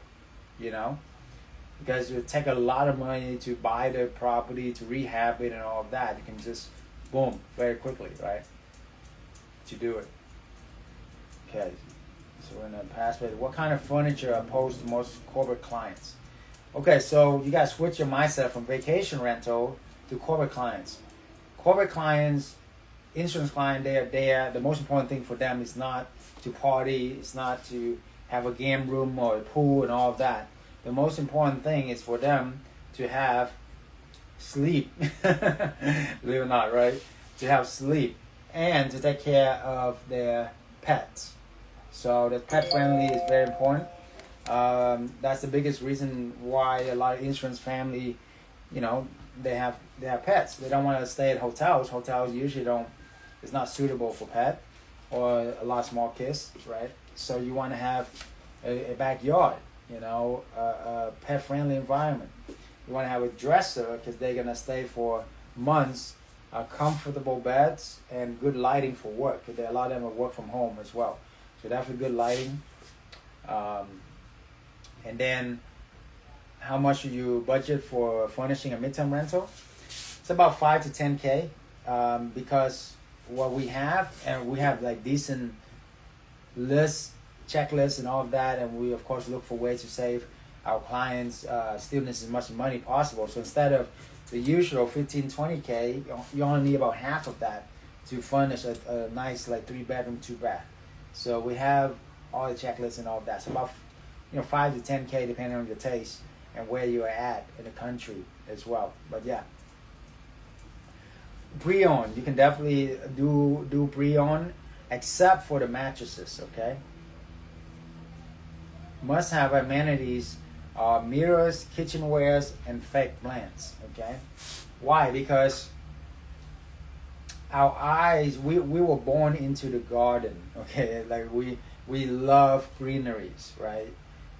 because it would take a lot of money to buy the property, to rehab it and all of that. You can just boom, very quickly, right? To do it. Okay, so we're in a pathway. What kind of furniture opposed to most corporate clients? Okay, so you guys switch your mindset from vacation rental to corporate clients. Corporate clients, insurance client, they are there. The most important thing for them is not to party, it's not to have a game room or a pool and all of that. The most important thing is for them to have sleep, believe it or not, right? To have sleep and to take care of their pets. So the pet friendly is very important. That's the biggest reason why a lot of insurance family, they have pets. They don't want to stay at hotels. Hotels usually don't. It's not suitable for pet or a lot of small kids, right? So you want to have a backyard, you know, a pet-friendly environment. You want to have a dresser because they're gonna stay for months. Comfortable beds and good lighting for work. A lot of them will work from home as well, so definitely good lighting. And then, how much do you budget for furnishing a midterm rental? It's about 5 to 10K, because what we have, and we have like decent lists, checklists, and all of that, and we of course look for ways to save our clients, students, as much money possible. So instead of the usual 15-20K, you only need about half of that to furnish a nice like 3-bedroom, 2-bath. So we have all the checklists and all of that. So about 5 to 10K depending on your taste and where you are at in the country as well. But yeah, pre-owned, you can definitely do pre-owned, except for the mattresses. Okay, must have amenities. Mirrors, kitchenwares, and fake plants. Okay, why? Because our eyes, we were born into the garden. Okay, like we love greeneries, right?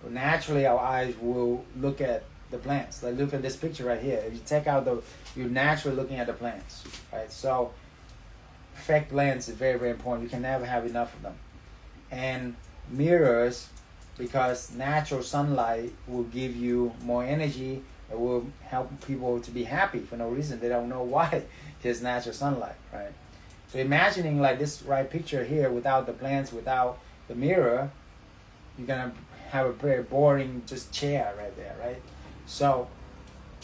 Naturally, our eyes will look at the plants. Like look at this picture right here. If you take out you're naturally looking at the plants, right? So fake plants is very, very important. You can never have enough of them. And mirrors, because natural sunlight will give you more energy. It will help people to be happy for no reason. They don't know why. It's natural sunlight, right? So imagining like this right picture here, without the plants, without the mirror, you're gonna have a very boring just chair right there, right? So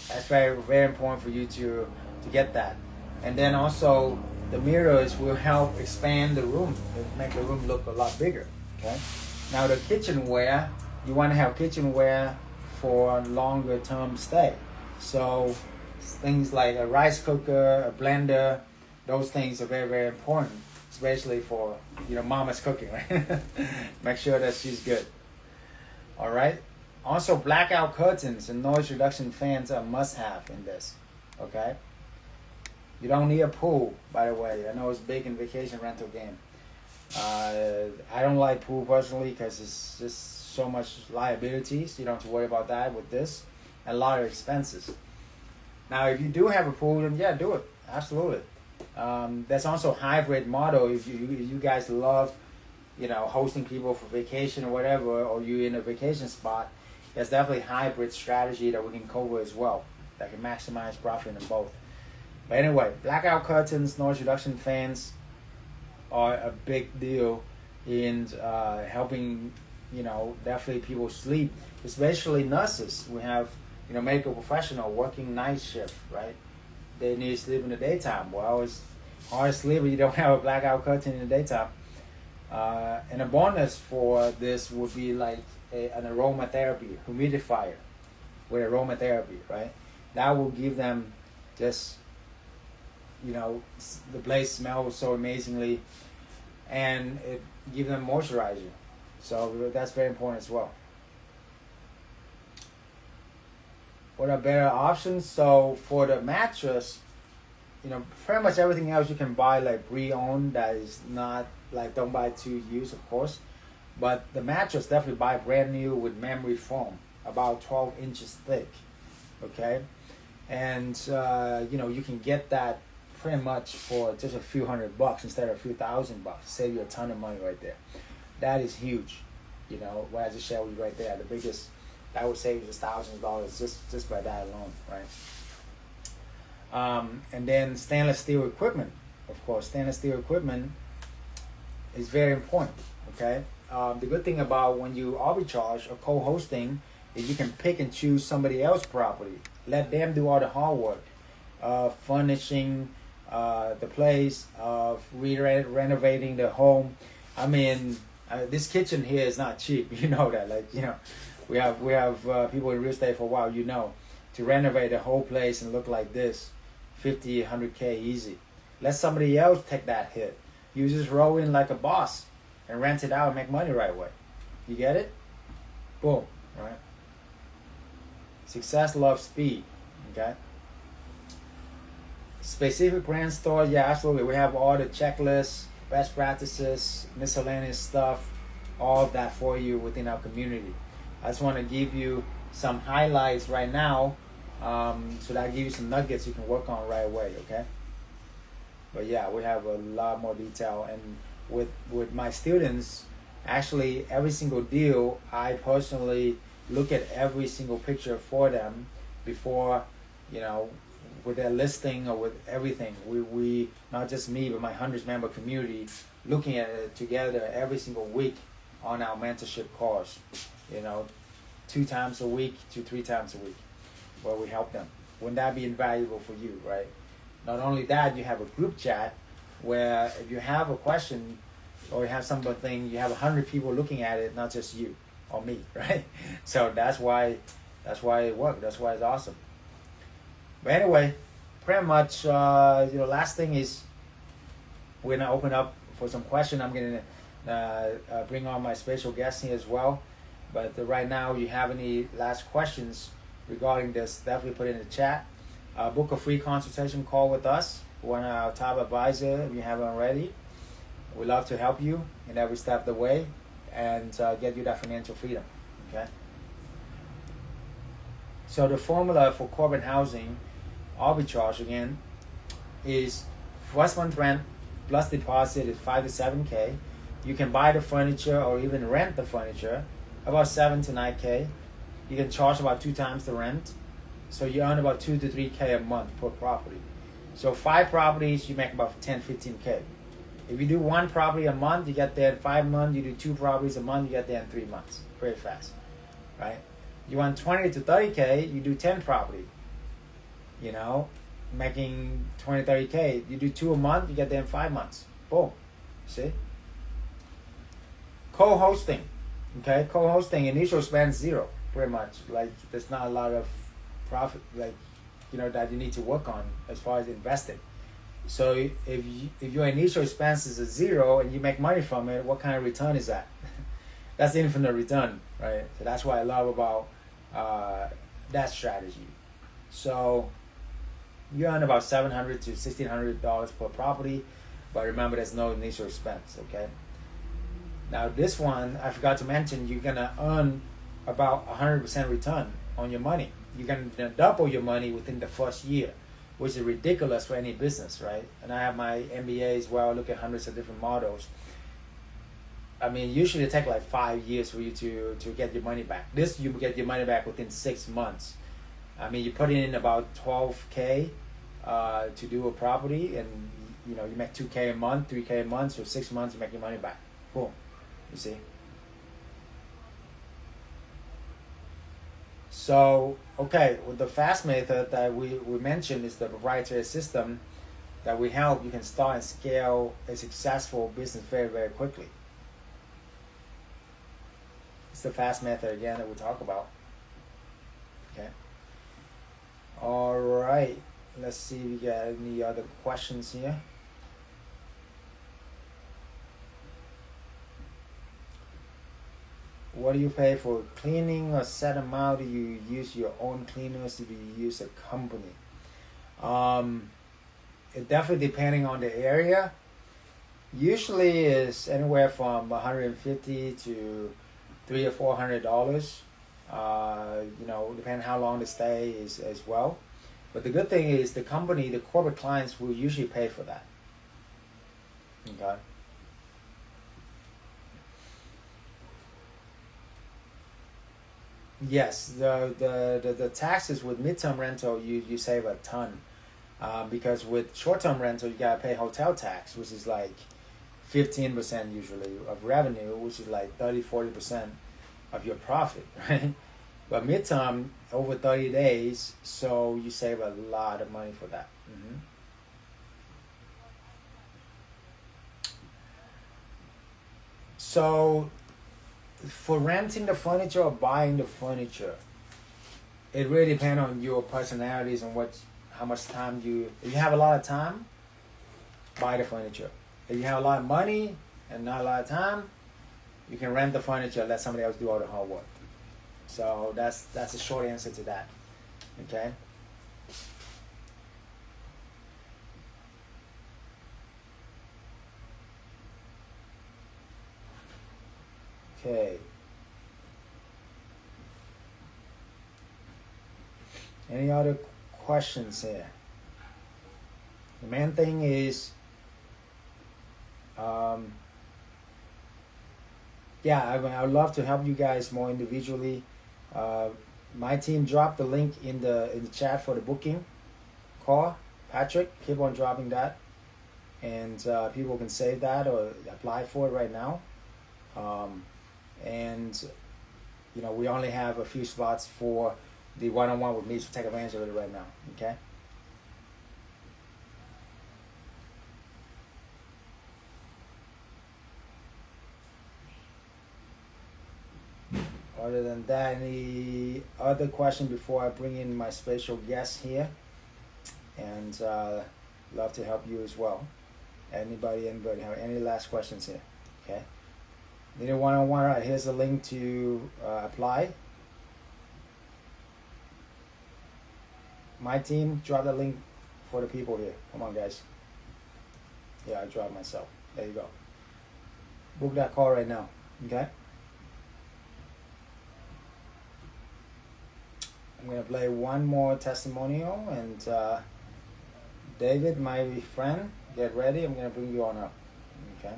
that's very, very important for you to get that. And then also the mirrors will help expand the room. It'll make the room look a lot bigger, okay? Now the kitchenware, you want to have kitchenware for longer term stay. So things like a rice cooker, a blender, those things are very, very important, especially for mama's cooking, right? Make sure that she's good. All right. Also, blackout curtains and noise reduction fans are must-have in this. Okay. You don't need a pool, by the way. I know it's big in vacation rental game. I don't like pool personally because it's just so much liabilities. You don't have to worry about that with this, and a lot of expenses. Now, if you do have a pool, then yeah, do it. Absolutely. There's also a hybrid model. If you guys love, hosting people for vacation or whatever, or you're in a vacation spot, there's definitely a hybrid strategy that we can cover as well that can maximize profit in both. But anyway, blackout curtains, noise reduction fans are a big deal in helping, definitely people sleep, especially nurses. We have, medical professional working night shift, right? They need to sleep in the daytime. Well, it's hard to sleep if you don't have a blackout curtain in the daytime. And a bonus for this would be like an aromatherapy, humidifier with aromatherapy, right? That will give them just, the place smells so amazingly, and it gives them moisturizer. So that's very important as well. What are better options? So for the mattress, pretty much everything else you can buy like pre-owned. That is not like, don't buy to use, of course. But the mattress, definitely buy brand new with memory foam, about 12 inches thick. Okay, and you can get that pretty much for just a few $100 instead of a few $1,000. Save you a ton of money right there. That is huge. What I just shared with you right there, the biggest that would save you just thousands of dollars just by that alone, right? And then stainless steel equipment. Of course, stainless steel equipment is very important. Okay. The good thing about when you arbitrage or co-hosting is you can pick and choose somebody else's property. Let them do all the hard work of furnishing the place, of renovating the home. I mean, this kitchen here is not cheap. You know that. We have people in real estate for a while. To renovate the whole place and look like this, 50, 100K easy. Let somebody else take that hit. You just roll in like a boss and rent it out and make money right away. You get it? Boom, right? Success loves speed, okay? specific brand store, yeah, absolutely. We have all the checklists, best practices, miscellaneous stuff, all of that for you within our community. I just want to give you some highlights right now, so that I give you some nuggets you can work on right away, okay? But yeah, we have a lot more detail, and with my students, actually every single deal, I personally look at every single picture for them before, you know, with their listing or with everything. We not just me, but my 100-member community, looking at it together every single week on our mentorship course, you know, 2 times a week to 3 times a week, where we help them. Wouldn't that be invaluable for you, right? Not only that, you have a group chat where if you have a question or you have something, you have 100 people looking at it, not just you or me, right? So that's why it works. That's why it's awesome. But anyway, pretty much, last thing is we're gonna open up for some questions. I'm gonna bring on my special guest here as well. But right now, you have any last questions regarding this, definitely put it in the chat. Book a free consultation call with us, one of our top advisor if you haven't already. We'd love to help you in every step of the way and get you that financial freedom, okay? So the formula for corporate housing arbitrage, again, is first month rent plus deposit is 5 to 7K. You can buy the furniture or even rent the furniture, about 7 to 9K. You can charge about 2 times the rent. So you earn about 2 to 3K a month per property. So 5 properties, you make about 10, 15K. If you do 1 property a month, you get there in 5 months. You do 2 properties a month, you get there in 3 months. Very fast, right? You want 20 to 30K, you do 10 property. You know, making 20, 30K. You do 2 a month, you get there in 5 months. Boom. See? Co-hosting. Okay, co-hosting, initial spend 0, pretty much. Like, there's not a lot of profit, like, that you need to work on as far as investing. So if your initial expenses is 0 and you make money from it, what kind of return is that? That's infinite return, right? So that's what I love about that strategy. So you earn about $700 to $1,600 per property, but remember there's no initial expense, okay? Now this one, I forgot to mention, you're gonna earn about 100% return on your money. You're gonna double your money within the first year, which is ridiculous for any business, right? And I have my MBA as well, look at hundreds of different models. I mean, usually it takes like 5 years for you to get your money back. This, you get your money back within 6 months. I mean, you put in about 12K to do a property, and you make 2K a month, 3K a month, so 6 months you make your money back. Boom. You see? So, okay, with the fast method that we mentioned is the proprietary system that we help you can start and scale a successful business very, very quickly. It's the fast method again that we talk about. Okay. All right. Let's see if we got any other questions here. What do you pay for cleaning? A set amount? Do you use your own cleaners? Do you use a company? It definitely depending on the area. Usually is anywhere from $150 to $300 or $400. Depending how long the stay is as well. But the good thing is the company, the corporate clients will usually pay for that. Okay. Yes, the taxes with midterm rental you save a ton, because with short-term rental you gotta pay hotel tax, which is like 15% usually of revenue, which is like 30-40% of your profit, right? But midterm over 30 days, so you save a lot of money for that. Mm-hmm. So for renting the furniture or buying the furniture, it really depends on your personalities and how much time if you have a lot of time, buy the furniture. If you have a lot of money and not a lot of time, you can rent the furniture, let somebody else do all the hard work. So that's a short answer to that. Okay. Okay. Any other questions here? The main thing is, yeah, I would love to help you guys more individually. My team dropped the link in the chat for the booking call. Patrick, keep on dropping that, and people can save that or apply for it right now. And you know, we only have a few spots for the one-on-one with me, so take advantage of it right now. Okay. Other than that, any other question before I bring in my special guest here? And love to help you as well. Anybody have any last questions here? Okay. Need a one-on-one? All right, here's a link to apply. My team, drop the link for the people here. Come on, guys. Yeah, I dropped myself. There you go. Book that call right now. Okay. I'm gonna play one more testimonial, and David, my friend, get ready. I'm gonna bring you on up. Okay.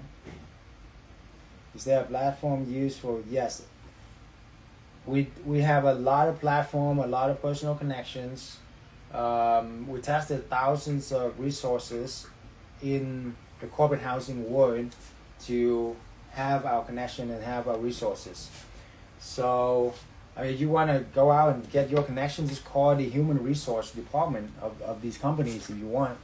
Is there a platform used for? Yes. We have a lot of platform, a lot of personal connections. We tested thousands of resources in the corporate housing world to have our connection and have our resources. So, I mean, you want to go out and get your connections, just call the human resource department of these companies if you want,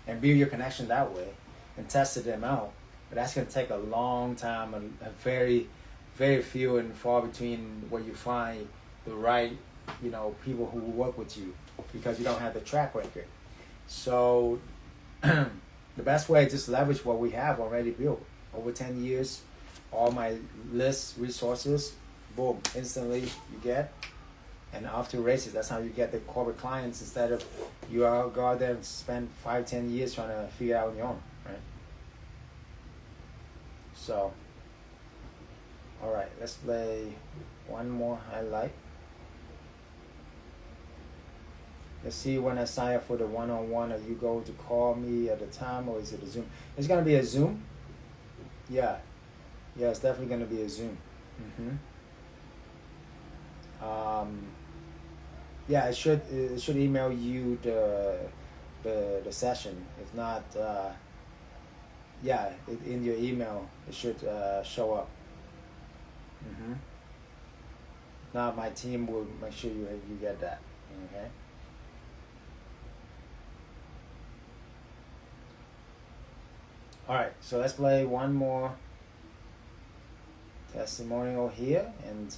and build your connection that way and test them out. But that's going to take a long time, and a very, very few and far between where you find the right, you know, people who will work with you, because you don't have the track record. So the best way is just leverage what we have already built. Over 10 years, all my lists, resources, boom, instantly you get, and off to races. That's how you get the corporate clients, instead of you all go out there and spend 5-10 years trying to figure it out on your own, right? So, all right, let's play one more highlight. Let's see when I sign up for the one-on-one. Are you going to call me at the time, or is it a Zoom? It's going to be a Zoom. Yeah, it's definitely going to be a Zoom. Yeah, it should email you the session. If not, in your email it should show up. Now my team will make sure you get that. Okay. All right, so let's play one more testimonial here, and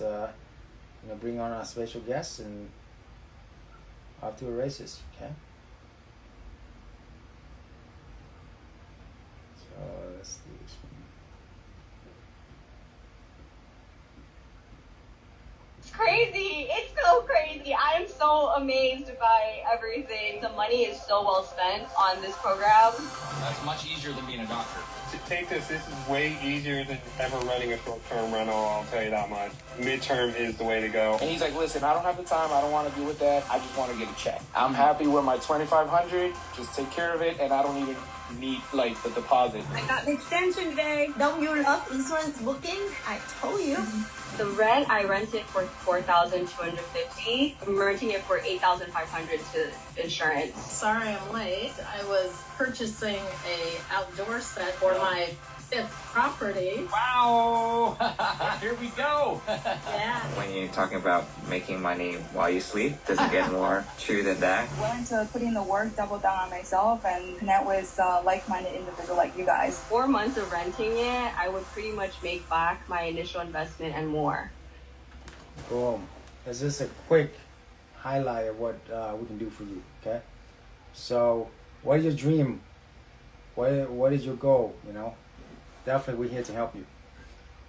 bring on our special guests and off to the races. Okay. So let's do this one. It's crazy. It's so crazy. I am so amazed by everything. The money is so well spent on this program. That's much easier than being a doctor. To take this is way easier than ever running a short-term rental, I'll tell you that much. Midterm is the way to go. And he's like, listen, I don't have the time. I don't want to deal with that. I just want to get a check. I'm happy with my $2,500. Just take care of it, and I don't even need, like, the deposit. I got the extension today. Don't you love insurance booking? I told you. The rent, I rented for $4,250. I'm renting it for $8,500 to insurance. Sorry I'm late. I was purchasing a outdoor set for my 5th property. Wow! Here we go! Yeah. When you're talking about making money while you sleep, does it get more true than that? Willing to put in the work, double down on myself, and connect with like-minded individuals like you guys. 4 months of renting it, I would pretty much make back my initial investment and more. Boom. This is a quick highlight of what we can do for you. Okay. So, what is your dream? What is your goal? You know. Definitely, we're here to help you.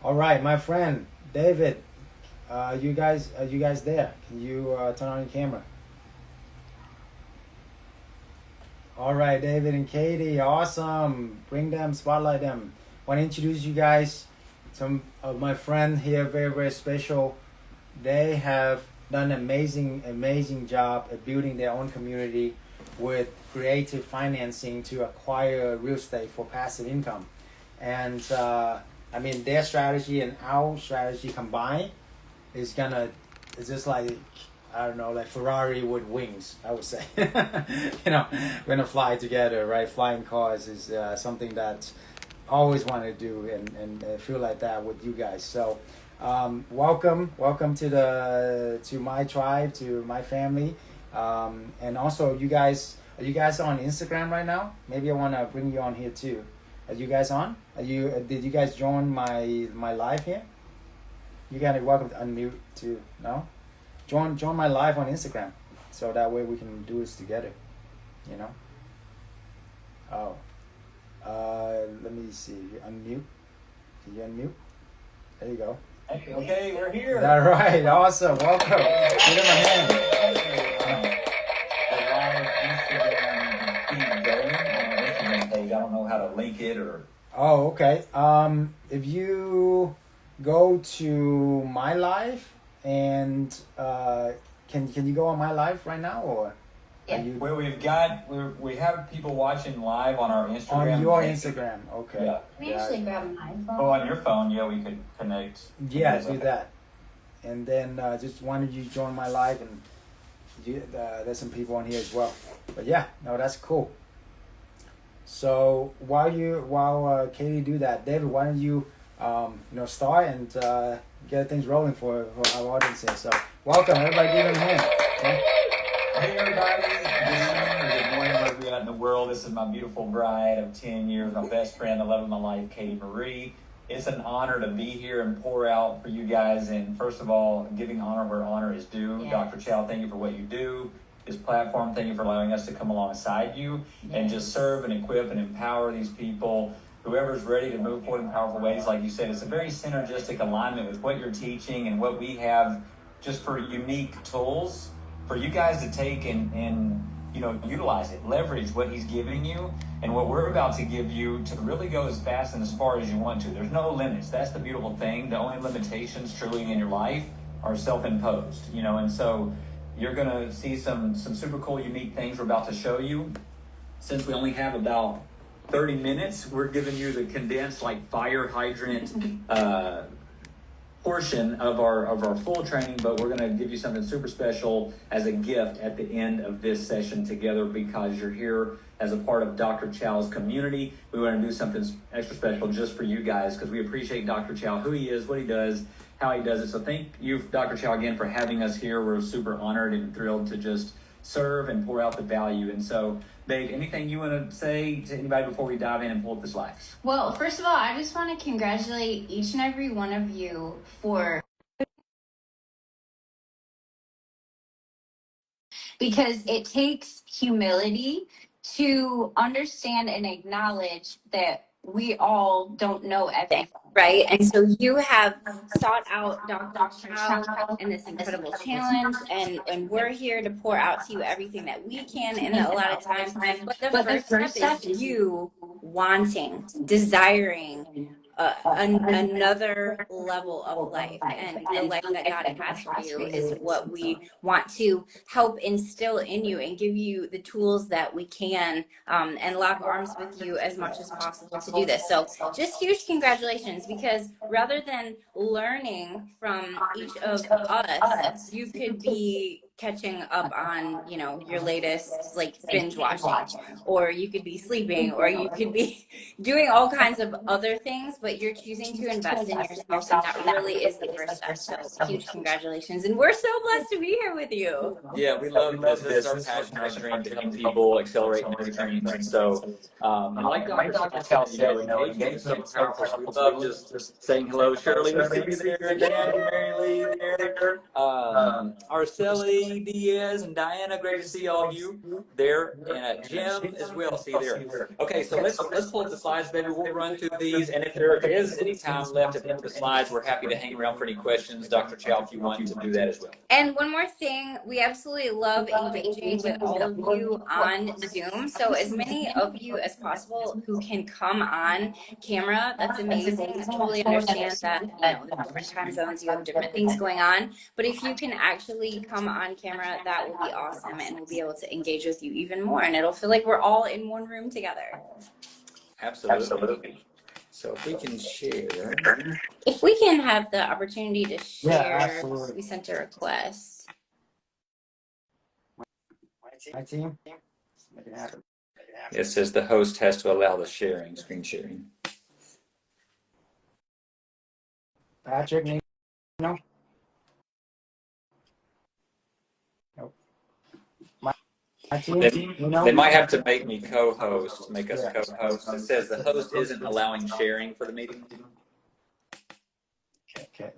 All right, my friend David, are you guys there? Can you turn on your camera? All right, David and Katie, awesome. Bring them, spotlight them. Want to introduce you guys some of my friends here, very, very special. They have done an amazing job at building their own community with creative financing to acquire real estate for passive income. And I mean, their strategy and our strategy combined is just like, I don't know, like Ferrari with wings, I would say. You know, we're gonna fly together, right? Flying cars is something that I always want to do, and feel like that with you guys. So welcome to my tribe, to my family. And also, are you guys on Instagram right now? Maybe I want to bring you on here too. Are you guys on? Did you guys join my live here? You guys are welcome to unmute too. No? Join my live on Instagram, so that way we can do this together. You know. Oh. Let me see. You unmute. Can you unmute? There you go. Okay, we're here. All right. Awesome. Welcome. Give him a hand. The live Instagram feed going on our Instagram page. I don't know how to link it or. Oh, okay. If you go to my live and can you go on my live right now, or? Yeah. Well, we have people watching live on our Instagram. On your Instagram, okay. Yeah. We usually grab my phone. Oh, on your phone, yeah, we could connect. Yeah, do that. And then just wanted you to join my live, and there's some people on here as well. But yeah, no, that's cool. So while Katie do that, David, why don't you start and get things rolling for our audience here. So welcome, everybody, give him a hand. Okay? Hey everybody, good morning wherever you're at in the world. This is my beautiful bride of 10 years, my best friend, the love of my life, Katie Marie. It's an honor to be here and pour out for you guys. And first of all, giving honor where honor is due. Yeah. Dr. Chau, thank you for what you do. This platform, thank you for allowing us to come alongside you and just serve and equip and empower these people. Whoever's ready to move forward in powerful ways, like you said, it's a very synergistic alignment with what you're teaching and what we have just for unique tools for you guys to take and utilize it, leverage what he's giving you and what we're about to give you to really go as fast and as far as you want to. There's no limits. That's the beautiful thing. The only limitations truly in your life are self-imposed, and so you're going to see some super cool, unique things we're about to show you. Since we only have about 30 minutes, we're giving you the condensed fire hydrant portion of our full training, but we're going to give you something super special as a gift at the end of this session together because you're here as a part of Dr. Chau's community. We want to do something extra special just for you guys because we appreciate Dr. Chau, who he is, what he does, how he does it. So thank you, Dr. Chau, again for having us here. We're super honored and thrilled to just serve and pour out the value. And so, Babe, anything you want to say to anybody before we dive in and pull up the slides? Well, first of all, I just want to congratulate each and every one of you for, because it takes humility to understand and acknowledge that we all don't know everything, right? And so you have sought out Dr. Chau and this incredible challenge, and we're here to pour out to you everything that we can in a lot of times. But the first step is you wanting, desiring another level of life, and the life that God has for you is what we want to help instill in you and give you the tools that we can, and lock arms with you as much as possible to do this. So just huge congratulations, because rather than learning from each of us, you could be catching up on your latest binge watching, or you could be sleeping, or you could be doing all kinds of other things, but you're choosing to invest in yourself, and that really is the first step. So huge congratulations, and we're so blessed to be here with you. Yeah, we love this. This is our passion, our dream to help people accelerate their dreams. So, and like Dr. Chau said, engagement is so powerful. We love just saying hello. Shirley, we see you there. Danny, Mary Lee there. Araceli, Kelly, Diaz, and Diana. Great to see all of you there, and Jim as well. See you there. Okay, so let's pull up the slides, baby. We'll run through these, and if there is any time left at the end of the slides, we're happy to hang around for any questions, Dr. Chau, if you want to do that as well. And one more thing, we absolutely love engaging with all of you on Zoom. So as many of you as possible who can come on camera, that's amazing. I totally understand that, you know, different time zones, you have different things going on. But if you can actually come on camera, that will be awesome. And we'll be able to engage with you even more. And it'll feel like we're all in one room together. Absolutely. So if we can share. If we can have the opportunity to share, Yeah, absolutely. we sent a request. My team, make it happen. It says the host has to allow the sharing, screen sharing. Patrick, no. Nope. My team, They might have to make me co-host, make us co-host. It says the host isn't allowing sharing for the meeting. Okay.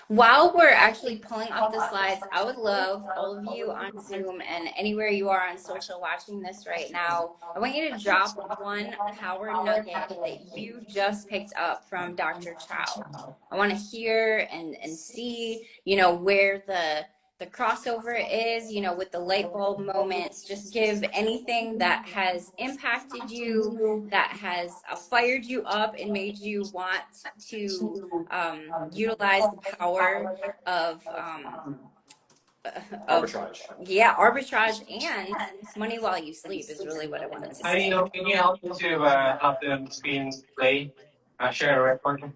While we're actually pulling up the slides, I would love all of you on Zoom and anywhere you are on social watching this right now, I want you to drop one power nugget that you just picked up from Dr. Chau. I want to hear and see, you know, where the crossover is, you know, with the light bulb moments. Just give anything that has impacted you, that has fired you up and made you want to utilize the power of arbitrage. Yeah, arbitrage and money while you sleep is really what I wanted to say. Can you help me to help the screen play? Share a record.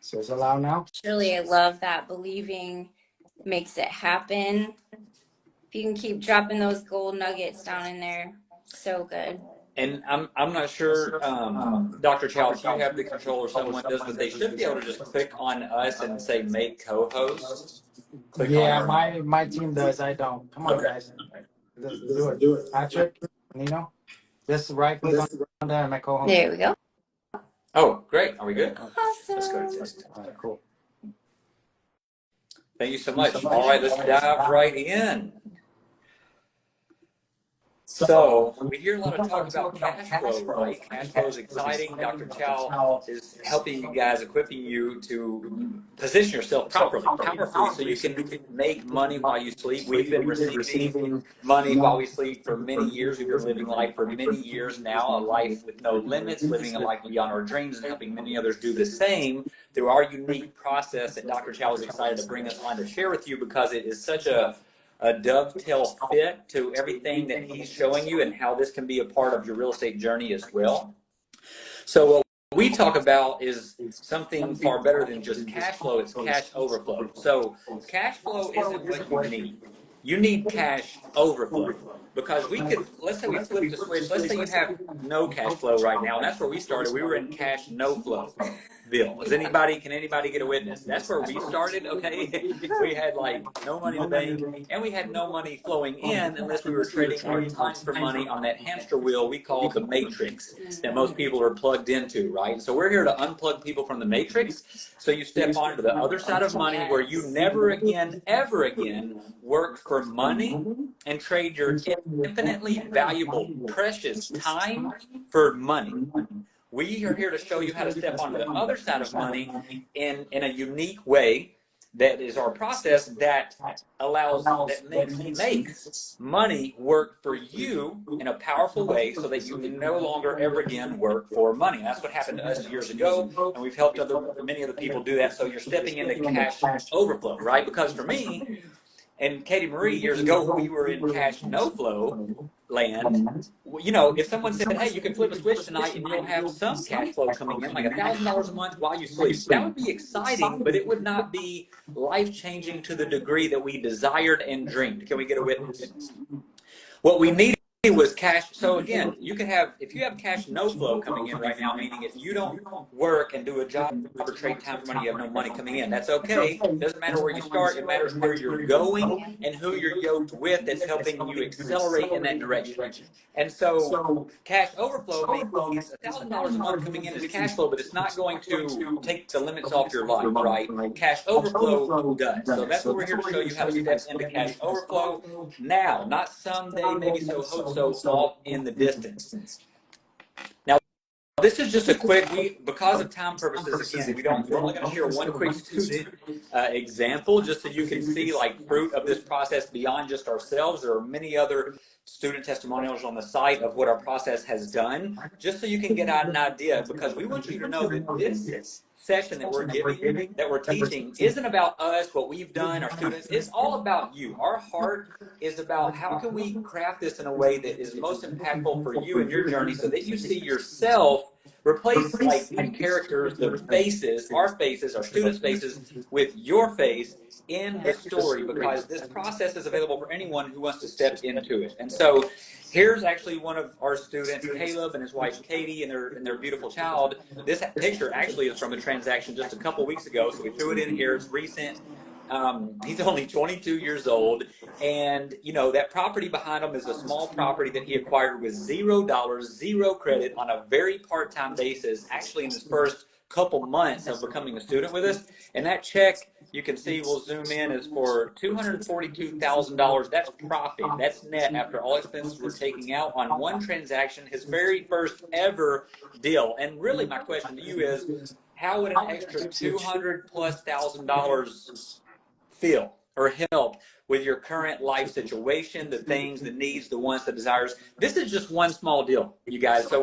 So it's allowed now? Surely I love that. Believing makes it happen. If you can keep dropping those gold nuggets down in there, so good. And I'm not sure, Dr. Chau, if you have the control or someone does, but they should be able to just click on us and say make co-host. Yeah, my team does. I don't. Come on, guys. Let's do it. Patrick, Nino, just right click on that and make co-host. There we go. Oh, great. Are we good? Awesome. Let's go to test. All right, cool. Thank you so much. All right, let's dive right in. So we hear a lot of talk about cash flow, right? Cash flow is exciting. Dr. Chau is helping you guys, equipping you to position yourself properly, powerfully, so you can make money while you sleep. We've been receiving money while we sleep for many years. We've been living life for many years now, a life with no limits, living a life beyond our dreams, and helping many others do the same through our unique process that Dr. Chau is excited to bring us on to share with you, because it is such a dovetail fit to everything that he's showing you and how this can be a part of your real estate journey as well. So what we talk about is something far better than just cash flow. It's cash overflow. So cash flow isn't what you need. You need cash overflow, because we could, let's say we flip the switch. Let's say you have no cash flow right now, and that's where we started. We were in cash no flow. Bill, can anybody get a witness? That's where we started, okay? We had like no money in the bank, and we had no money flowing in unless we were trading our time for money on that hamster wheel we call the matrix that most people are plugged into, right? So we're here to unplug people from the matrix, so you step onto the other side of money, where you never again, ever again, work for money and trade your infinitely valuable, precious time for money. We are here to show you how to step onto the other side of money in a unique way. That is our process that makes money work for you in a powerful way, so that you can no longer ever again work for money. And that's what happened to us years ago, and we've helped many other people do that. So you're stepping into cash overflow, right? Because for me and Katie Marie years ago, we were in cash no flow land. You know, if someone said, hey, you can flip a switch tonight and you'll have some cash flow coming in, like $1,000 a month while you sleep, that would be exciting, but it would not be life-changing to the degree that we desired and dreamed. Can we get a witness? What we need was cash. So again, you can have, if you have cash no flow coming in right now, meaning if you don't work and do a job or trade time for money, you have no money coming in. That's okay. Doesn't matter where you start. It matters where you're going and who you're yoked with that's helping you accelerate in that direction. And so cash overflow means $1,000 a month coming in as cash flow, but it's not going to take the limits off your life, right? Cash overflow does. So that's what we're here to show you, how to step into cash overflow now, not someday, maybe so, hope so, off in the distance. Now, this is just a quick, because of time purposes, again, we're only going to share one quick student example, just so you can see like fruit of this process beyond just ourselves. There are many other student testimonials on the site of what our process has done, just so you can get an idea, because we want you to know that this session that we're giving, that we're teaching, isn't about us, what we've done, our students. It's all about you. Our heart is about how can we craft this in a way that is most impactful for you and your journey, so that you see yourself, replace like these characters, the faces, our students' faces, with your face in the story, because this process is available for anyone who wants to step into it. And so here's actually one of our students, Caleb, and his wife Katie, and their beautiful child. This picture actually is from a transaction just a couple weeks ago, so we threw it in here. It's recent. He's only 22 years old, and you know that property behind him is a small property that he acquired with $0, zero credit, on a very part-time basis, actually in his first couple months of becoming a student with us. And that check, you can see, we'll zoom in, is for $242,000. That's profit. That's net after all expenses were taken out on one transaction, his very first ever deal. And really, my question to you is, how would an extra $200,000+ feel or help with your current life situation, the things, the needs, the wants, the desires? This is just one small deal, you guys. So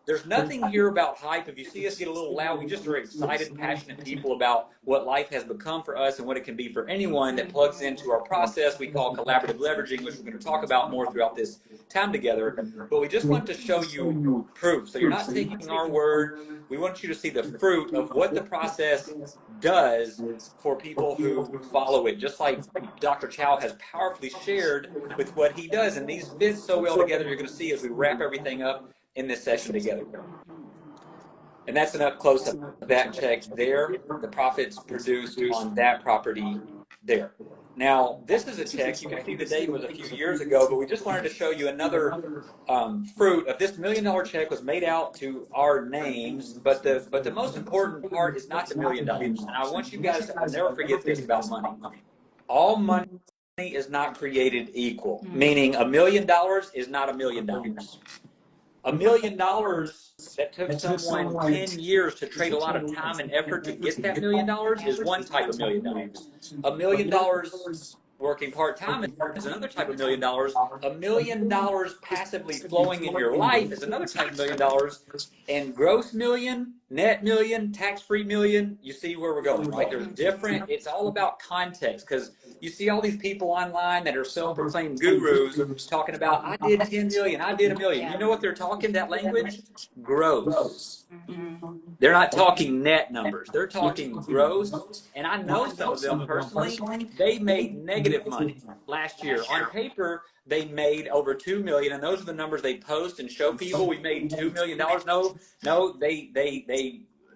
there's nothing here about hype. If you see us get a little loud, we just are excited, passionate people about what life has become for us and what it can be for anyone that plugs into our process we call collaborative leveraging, which we're going to talk about more throughout this time together. But we just want to show you proof. So you're not taking our word. We want you to see the fruit of what the process does for people who follow it, just like Dr. Chau has powerfully shared with what he does. And these fit so well together, you're going to see as we wrap everything up in this session together. And that's an up close of that check there, the profits produced on that property there. Now, this is a check. You can see the date was a few years ago, but we just wanted to show you another fruit of this $1 million check. Was made out to our names, but the most important part is not the $1 million. And I want you guys to never forget this about money. All money is not created equal, meaning $1 million is not $1 million. $1 million that took someone 10 years to trade a lot of time and effort to get that $1 million is one type of $1 million. $1 million working part-time is another type of $1 million. $1 million passively flowing in your life is another type of $1 million. And gross million, net million, tax-free million, you see where we're going, right? There's different, it's all about context, because you see all these people online that are self-proclaimed gurus talking about, I did 10 million, I did $1 million. You know what they're talking, that language? Gross. They're not talking net numbers. They're talking gross. And I know some of them personally, they made negative money last year. On paper, they made over $2 million, and those are the numbers they post and show people. We made $2 million. No,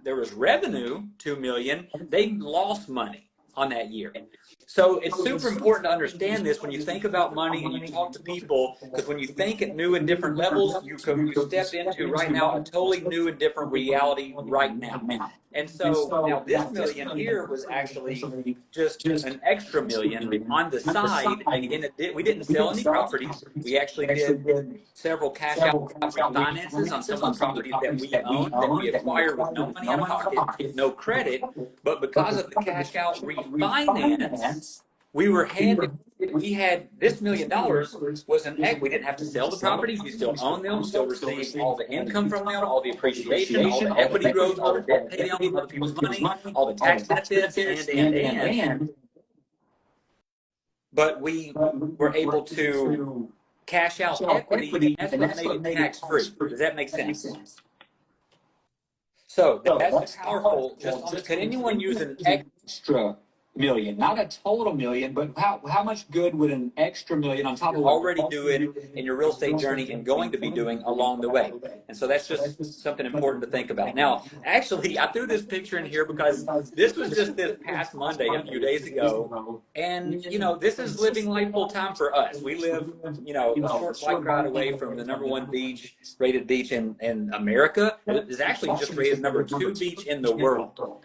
there was revenue, $2 million. They lost money on that year. So it's super important to understand this when you think about money and you talk to people, because when you think at new and different levels, you step into right now a totally new and different reality right now. And so now this $1 million here was actually just an extra $1 million on the side. We didn't sell any properties. We actually did several cash out refinances on some of the properties that we owned, that we acquired with no money out of pocket, no credit. But because of the cash out refinance, we were handed, we had this $1 million was an egg. We didn't have to sell the properties. We still own them, still receive all the income from them, all the appreciation, all the equity growth, all the debt pay down, other people's money, all the tax benefits, and. But we were able to cash out equity, and that's what made it tax-free. Does that make sense? So that's powerful. Just on the, could anyone use an extra $1 million, not a total million, but how much good would an extra million on top of what you're already doing in your real estate journey and going to be doing along the way? And so that's just something important to think about. Now, actually, I threw this picture in here because this was just this past Monday, a few days ago. And, you know, this is living life full time for us. We live, you know, a short bike ride away from the #1 beach, rated beach in America. It is actually just rated #2 beach in the world.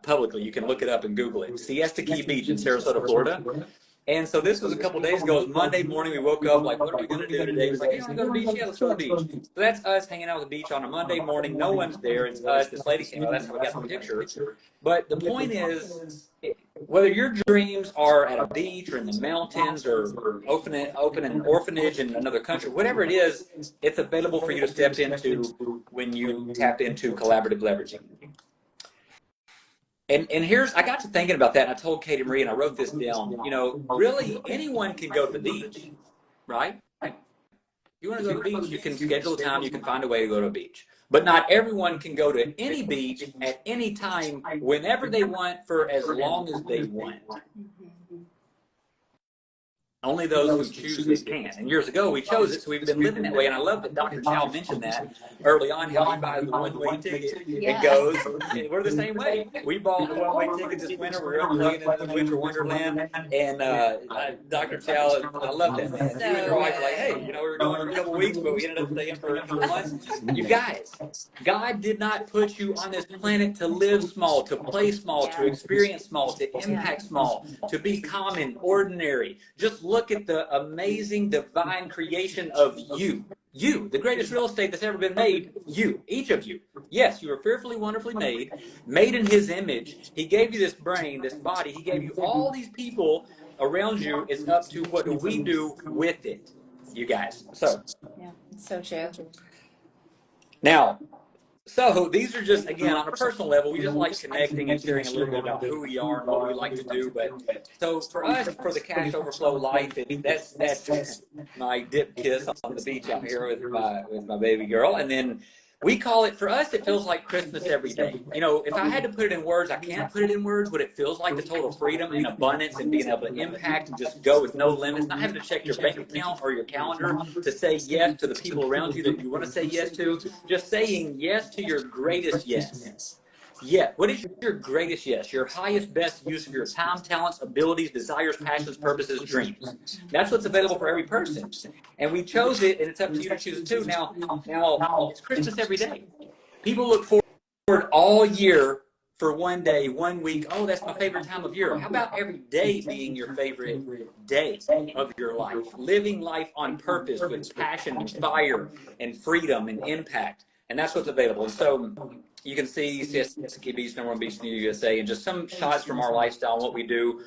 Publicly, you can look it up and Google it. Siesta Key Beach in Sarasota, Florida. And so this was a couple days ago. It was Monday morning. We woke up like, what are we going to do today? He was like, hey, you want to go to the beach? Yeah, let's go to the beach. So that's us hanging out at the beach on a Monday morning. No one's there. It's us. This lady came out. That's how we got the picture. But the point is, whether your dreams are at a beach or in the mountains or open an orphanage in another country, whatever it is, it's available for you to step into when you tap into collaborative leveraging. And here's, I got to thinking about that, and I told Katie Marie, and I wrote this down. You know, really, anyone can go to the beach, right? If you want to go to the beach, you can schedule a time, you can find a way to go to a beach. But not everyone can go to any beach at any time, whenever they want, for as long as they want. Only those who choose it can. And years ago, we chose it, so we've been living that way. And I love that Dr. Chau mentioned that early on, how he buys the one-way ticket and goes. And we're the same way. We bought the one-way ticket this winter. We're playing in the winter wonderland. And Dr. Chau, I love that, man. You and your wife are like, hey, you know, we were going for a couple weeks, but we ended up staying for a couple months. You guys, God did not put you on this planet to live small, to play small, to experience small, to impact small, to be common, ordinary. Just look at the amazing divine creation of you. You, the greatest real estate that's ever been made, you, each of you. Yes, you were fearfully, wonderfully made in His image. He gave you this brain, this body. He gave you all these people around you. It's up to what do we do with it, you guys. So, yeah, it's so true. Now, so these are just, again, on a personal level, we just like connecting and sharing a little bit about who we are and what we like to do. But so for us, for the Cash Overflow Life, that's my dip kiss on the beach out here with my baby girl. And then we call it, for us, it feels like Christmas every day. You know, if I had to put it in words, I can't put it in words, what it feels like, the total freedom and abundance and being able to impact and just go with no limits, not having to check your bank account or your calendar to say yes to the people around you that you want to say yes to, just saying yes to your greatest yes. Yeah, what is your greatest yes? Your highest, best use of your time, talents, abilities, desires, passions, purposes, dreams. That's what's available for every person. And we chose it, and it's up to you to choose it too. Now, it's Christmas every day. People look forward all year for one day, 1 week. Oh, that's my favorite time of year. How about every day being your favorite day of your life? Living life on purpose with passion and fire and freedom and impact. And that's what's available. And so you can see Siesta Key Beach, #1 beach in the USA, and just some shots from our lifestyle and what we do.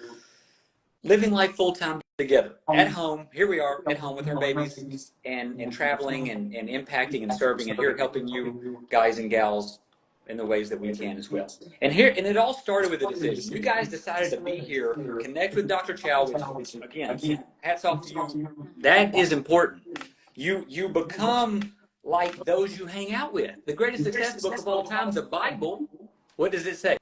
Living life full-time together, at home. Here we are, at home with our babies, and traveling and impacting and serving, and here helping you guys and gals in the ways that we can as well. And it all started with a decision. You guys decided to be here, connect with Dr. Chau, which, again, hats off to you. That is important. You become like those you hang out with. The greatest success book of all time, the Bible, what does it say?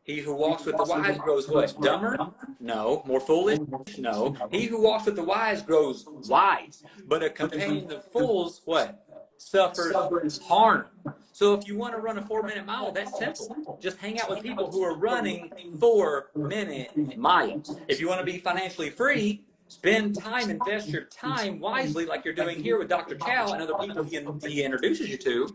He who walks with the wise grows what? Dumber? No. More foolish? No. He who walks with the wise grows wise. But a companion of fools, what? Suffers harm. So if you want to run a 4-minute mile, that's simple. Just hang out with people who are running 4-minute miles. If you want to be financially free, spend time, invest your time wisely like you're doing here with Dr. Chau and other people he introduces you to,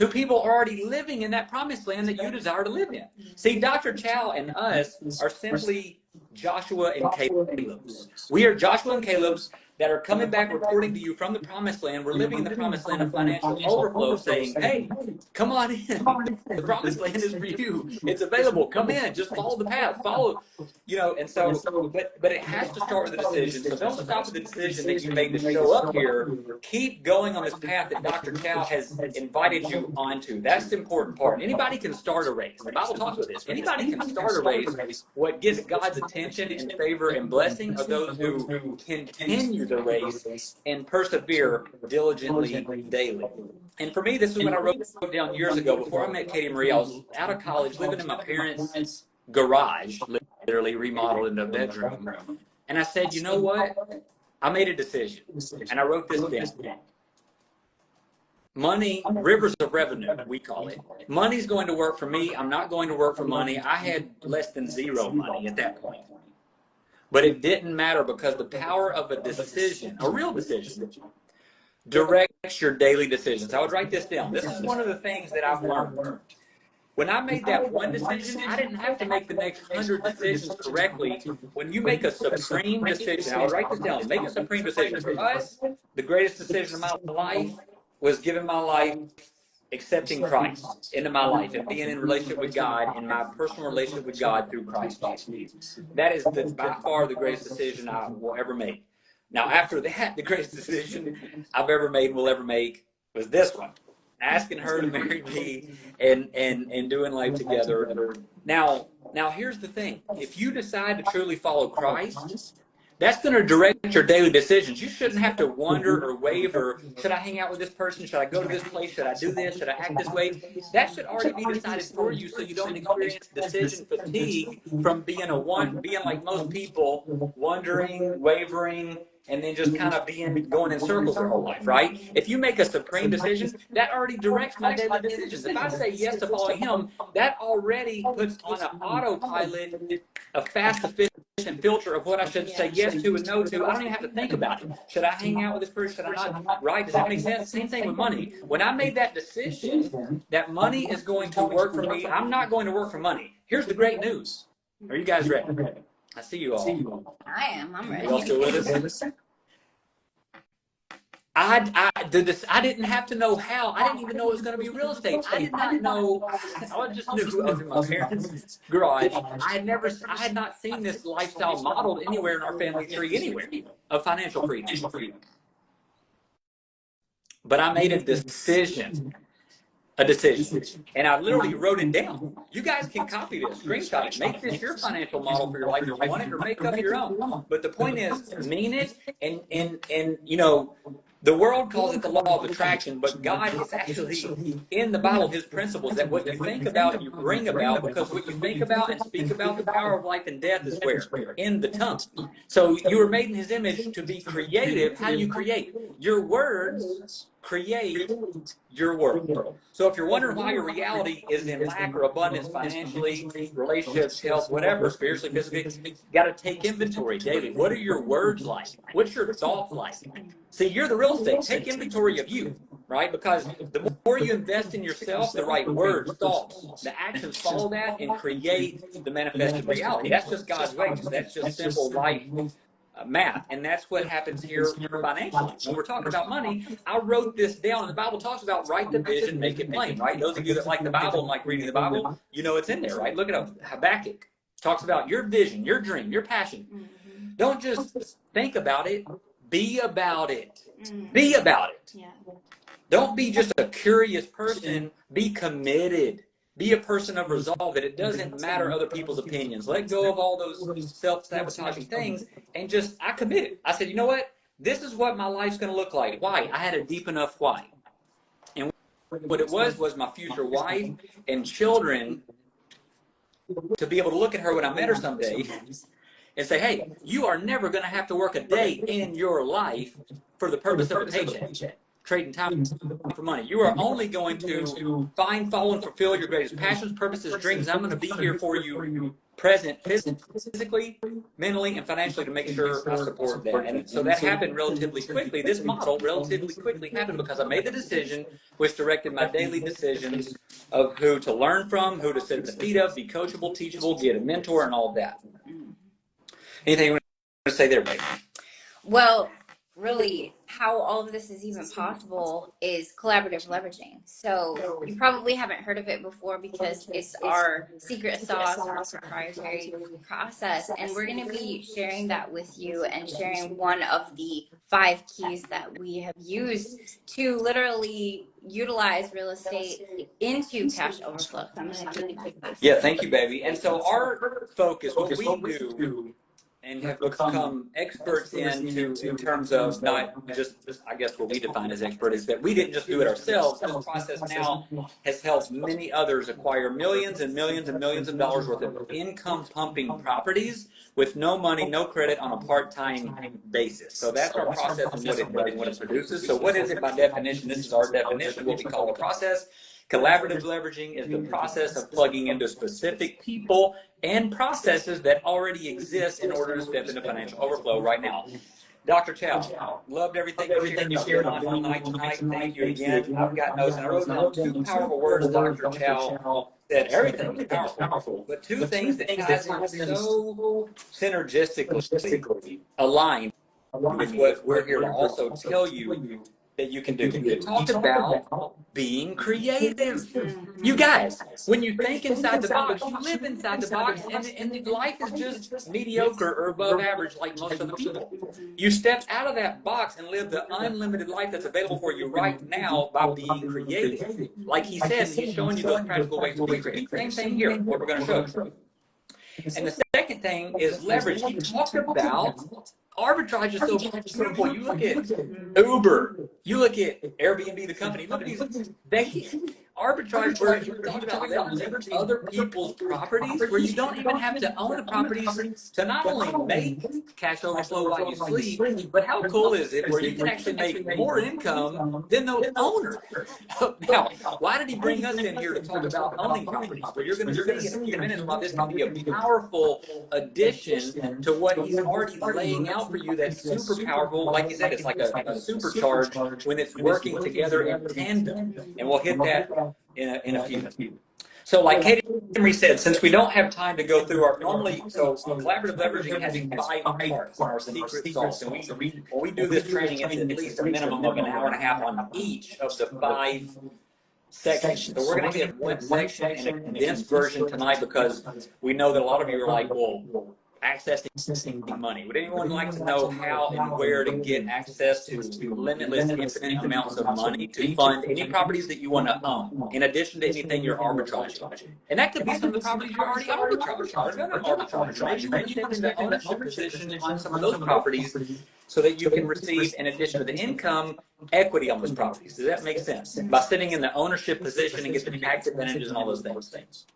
who people are already living in that promised land that you desire to live in. See, Dr. Chau and us are simply Joshua and Caleb's. We are Joshua and Caleb's that are coming back reporting to you from the promised land. We're living in the promised land of financial overflow, saying, hey, come on in. The promised land is for you. It's available. Come in. Just follow the path. Follow, and so, but it has to start with a decision. So don't stop with the decision that you made to show up here. Keep going on this path that Dr. Chau has invited you onto. That's the important part. Anybody can start a race. The Bible talks about this. Anybody can start a race. What gets God's attention and favor and blessing are those who continue the race and persevere diligently daily. And for me, this is what I wrote down years ago. Before I met Katie Marie, I was out of college, living in my parents' garage, literally remodeled into a bedroom. And I said, you know what? I made a decision, and I wrote this down. Money, rivers of revenue, we call it. Money's going to work for me. I'm not going to work for money. I had less than zero money at that point. But it didn't matter because the power of a decision, a real decision, directs your daily decisions. I would write this down. This is one of the things that I've learned. When I made that one decision, I didn't have to make the next 100 decisions correctly. When you make a supreme decision, I would write this down, make a supreme decision. For us, the greatest decision of my life was giving my life, accepting Christ into my life and being in relationship with God, in my personal relationship with God through Christ Jesus. That is by far the greatest decision I will ever make. Now, after that, the greatest decision I've ever made and will ever make was this one. Asking her to marry me and doing life together. Now here's the thing. If you decide to truly follow Christ, that's going to direct your daily decisions. You shouldn't have to wonder or waver. Should I hang out with this person? Should I go to this place? Should I do this? Should I act this way? That should already be decided for you, so you don't experience decision fatigue from being like most people, wondering, wavering, and then just kind of going in circles their whole life, right? If you make a supreme decision, that already directs my daily decisions. If I say yes to following him, that already puts on an autopilot a fast, efficient filter of what I should say yes to and no to. I don't even have to think about it. Should I hang out with this person? Should I not? Right? Does that make sense? Same thing with money. When I made that decision that money is going to work for me, I'm not going to work for money. Here's the great news. Are you guys ready? I see you all. I am. I'm ready. You all still with us? I didn't have to know how. I didn't even know it was going to be real estate. I did not know. I just knew I was in my parents' garage. I had not seen this lifestyle modeled anywhere in our family tree, anywhere of financial freedom. But I made a decision, and I literally wrote it down. You guys can copy this, screenshot it, make this your financial model for your life if you want it, or make up your own. But the point is, mean it, and you know. The world calls it the law of attraction, but God is actually, in the Bible, his principles that what you think about, you bring about, because what you think about and speak about, the power of life and death is where? In the tongue. So you were made in his image to be creative. How do you create? Your words create your world. So if you're wondering why your reality is in lack or abundance financially, relationships, health, whatever, spiritually, physically, you got to take inventory daily. What are your words like? What's your thoughts like? See, you're the real estate. Take inventory of you, right? Because the more you invest in yourself, the right words, thoughts, the actions follow that and create the manifested reality. That's just God's ways. That's just simple life math. And that's what happens here financially. When we're talking about money, I wrote this down, and the Bible talks about write the vision, make it plain, right? Those of you that like the Bible and like reading the Bible, you know it's in there, right? Look it up. Habakkuk talks about your vision, your dream, your passion. Don't just think about it. Be about it. Be about it. Yeah. Don't be just a curious person. Be committed. Be a person of resolve that it doesn't matter other people's opinions. Let go of all those self-sabotaging things and just, I committed. I said, you know what? This is what my life's going to look like. Why? I had a deep enough why. And what it was my future wife and children to be able to look at her when I met her someday and say, hey, you are never going to have to work a day in your life for the purpose of a paycheck, trading time for money. You are only going to find, follow, and fulfill your greatest passions, purposes, dreams. I'm going to be here for you, present physically, mentally, and financially, to make sure I support that. And so that happened relatively quickly. This model relatively quickly happened because I made the decision, which directed my daily decisions of who to learn from, who to sit at the feet of, be coachable, teachable, get a mentor, and all of that. Anything you want to say there, babe? Well, really, how all of this is even possible is collaborative leveraging. So you probably haven't heard of it before because it's our secret sauce, our proprietary process. And we're going to be sharing that with you and sharing one of the 5 keys that we have used to literally utilize real estate into cash overflow. So I'm going to take you through that. Yeah, thank you, baby. And so our focus, what we do and have become experts in terms of not just, I guess what we define as expert is that we didn't just do it ourselves. This process now has helped many others acquire millions and millions and millions of dollars worth of income pumping properties with no money, no credit on a part-time basis. So that's our process and what it does and what it produces. So what is it by definition? This is our definition of what we call a process. Collaborative leveraging is the process of plugging into specific people and processes that already exist in order to step into financial overflow right now. Dr. Chau, loved everything you shared about being on tonight. Thank you again. I've got notes, and I wrote down 2 powerful words Dr. Chau said. Everything is powerful, but 2 things that ties in so synergistically aligned with what we're here to also tell you that you can do. You talked about being creative. You guys, when you think inside the box, you live inside the box, and life is just mediocre or above average like most other people. You step out of that box and live the unlimited life that's available for you right now by being creative. Like he said, he's showing you those practical ways to be creative. Same thing here, what we're going to show you. And the second thing is leverage. He talked about arbitrage is so beautiful. You look at Uber, you look at Airbnb, the company, look at these. Arbitrage, where he talked about leveraging other people's properties, where you don't even have to own the properties to not only make cash overflow while you sleep, but how cool is it where you can actually make more income than the owner? Now, why did he bring us in here to talk about owning properties? Well, you're going to see in a few minutes why this can be a powerful addition to what he's already laying out for you. That's super powerful. Like he said, it's like a supercharge when it's working together in tandem. And we'll hit that in a few minutes. So like Katie Emery said, since we don't have time to go through our collaborative leveraging has 5 parts, our secret sauce. And when we do this training, it's at least a minimum of an hour and a half on each of the 5 sections. So we're going to hit one section in a condensed version tonight because we know that a lot of you are like, well, accessing money. Would anyone like to know how and where to get access to limitless, infinite amounts of money to fund any properties that you want to own, in addition to anything you're arbitraging? And that could be some of the properties you're already arbitraging or going to arbitrage. Maybe you want to step into ownership position on some of those properties so that you can receive, in addition to the income, equity on those properties. Does that make sense? By sitting in the ownership position and get the tax advantages and all those things.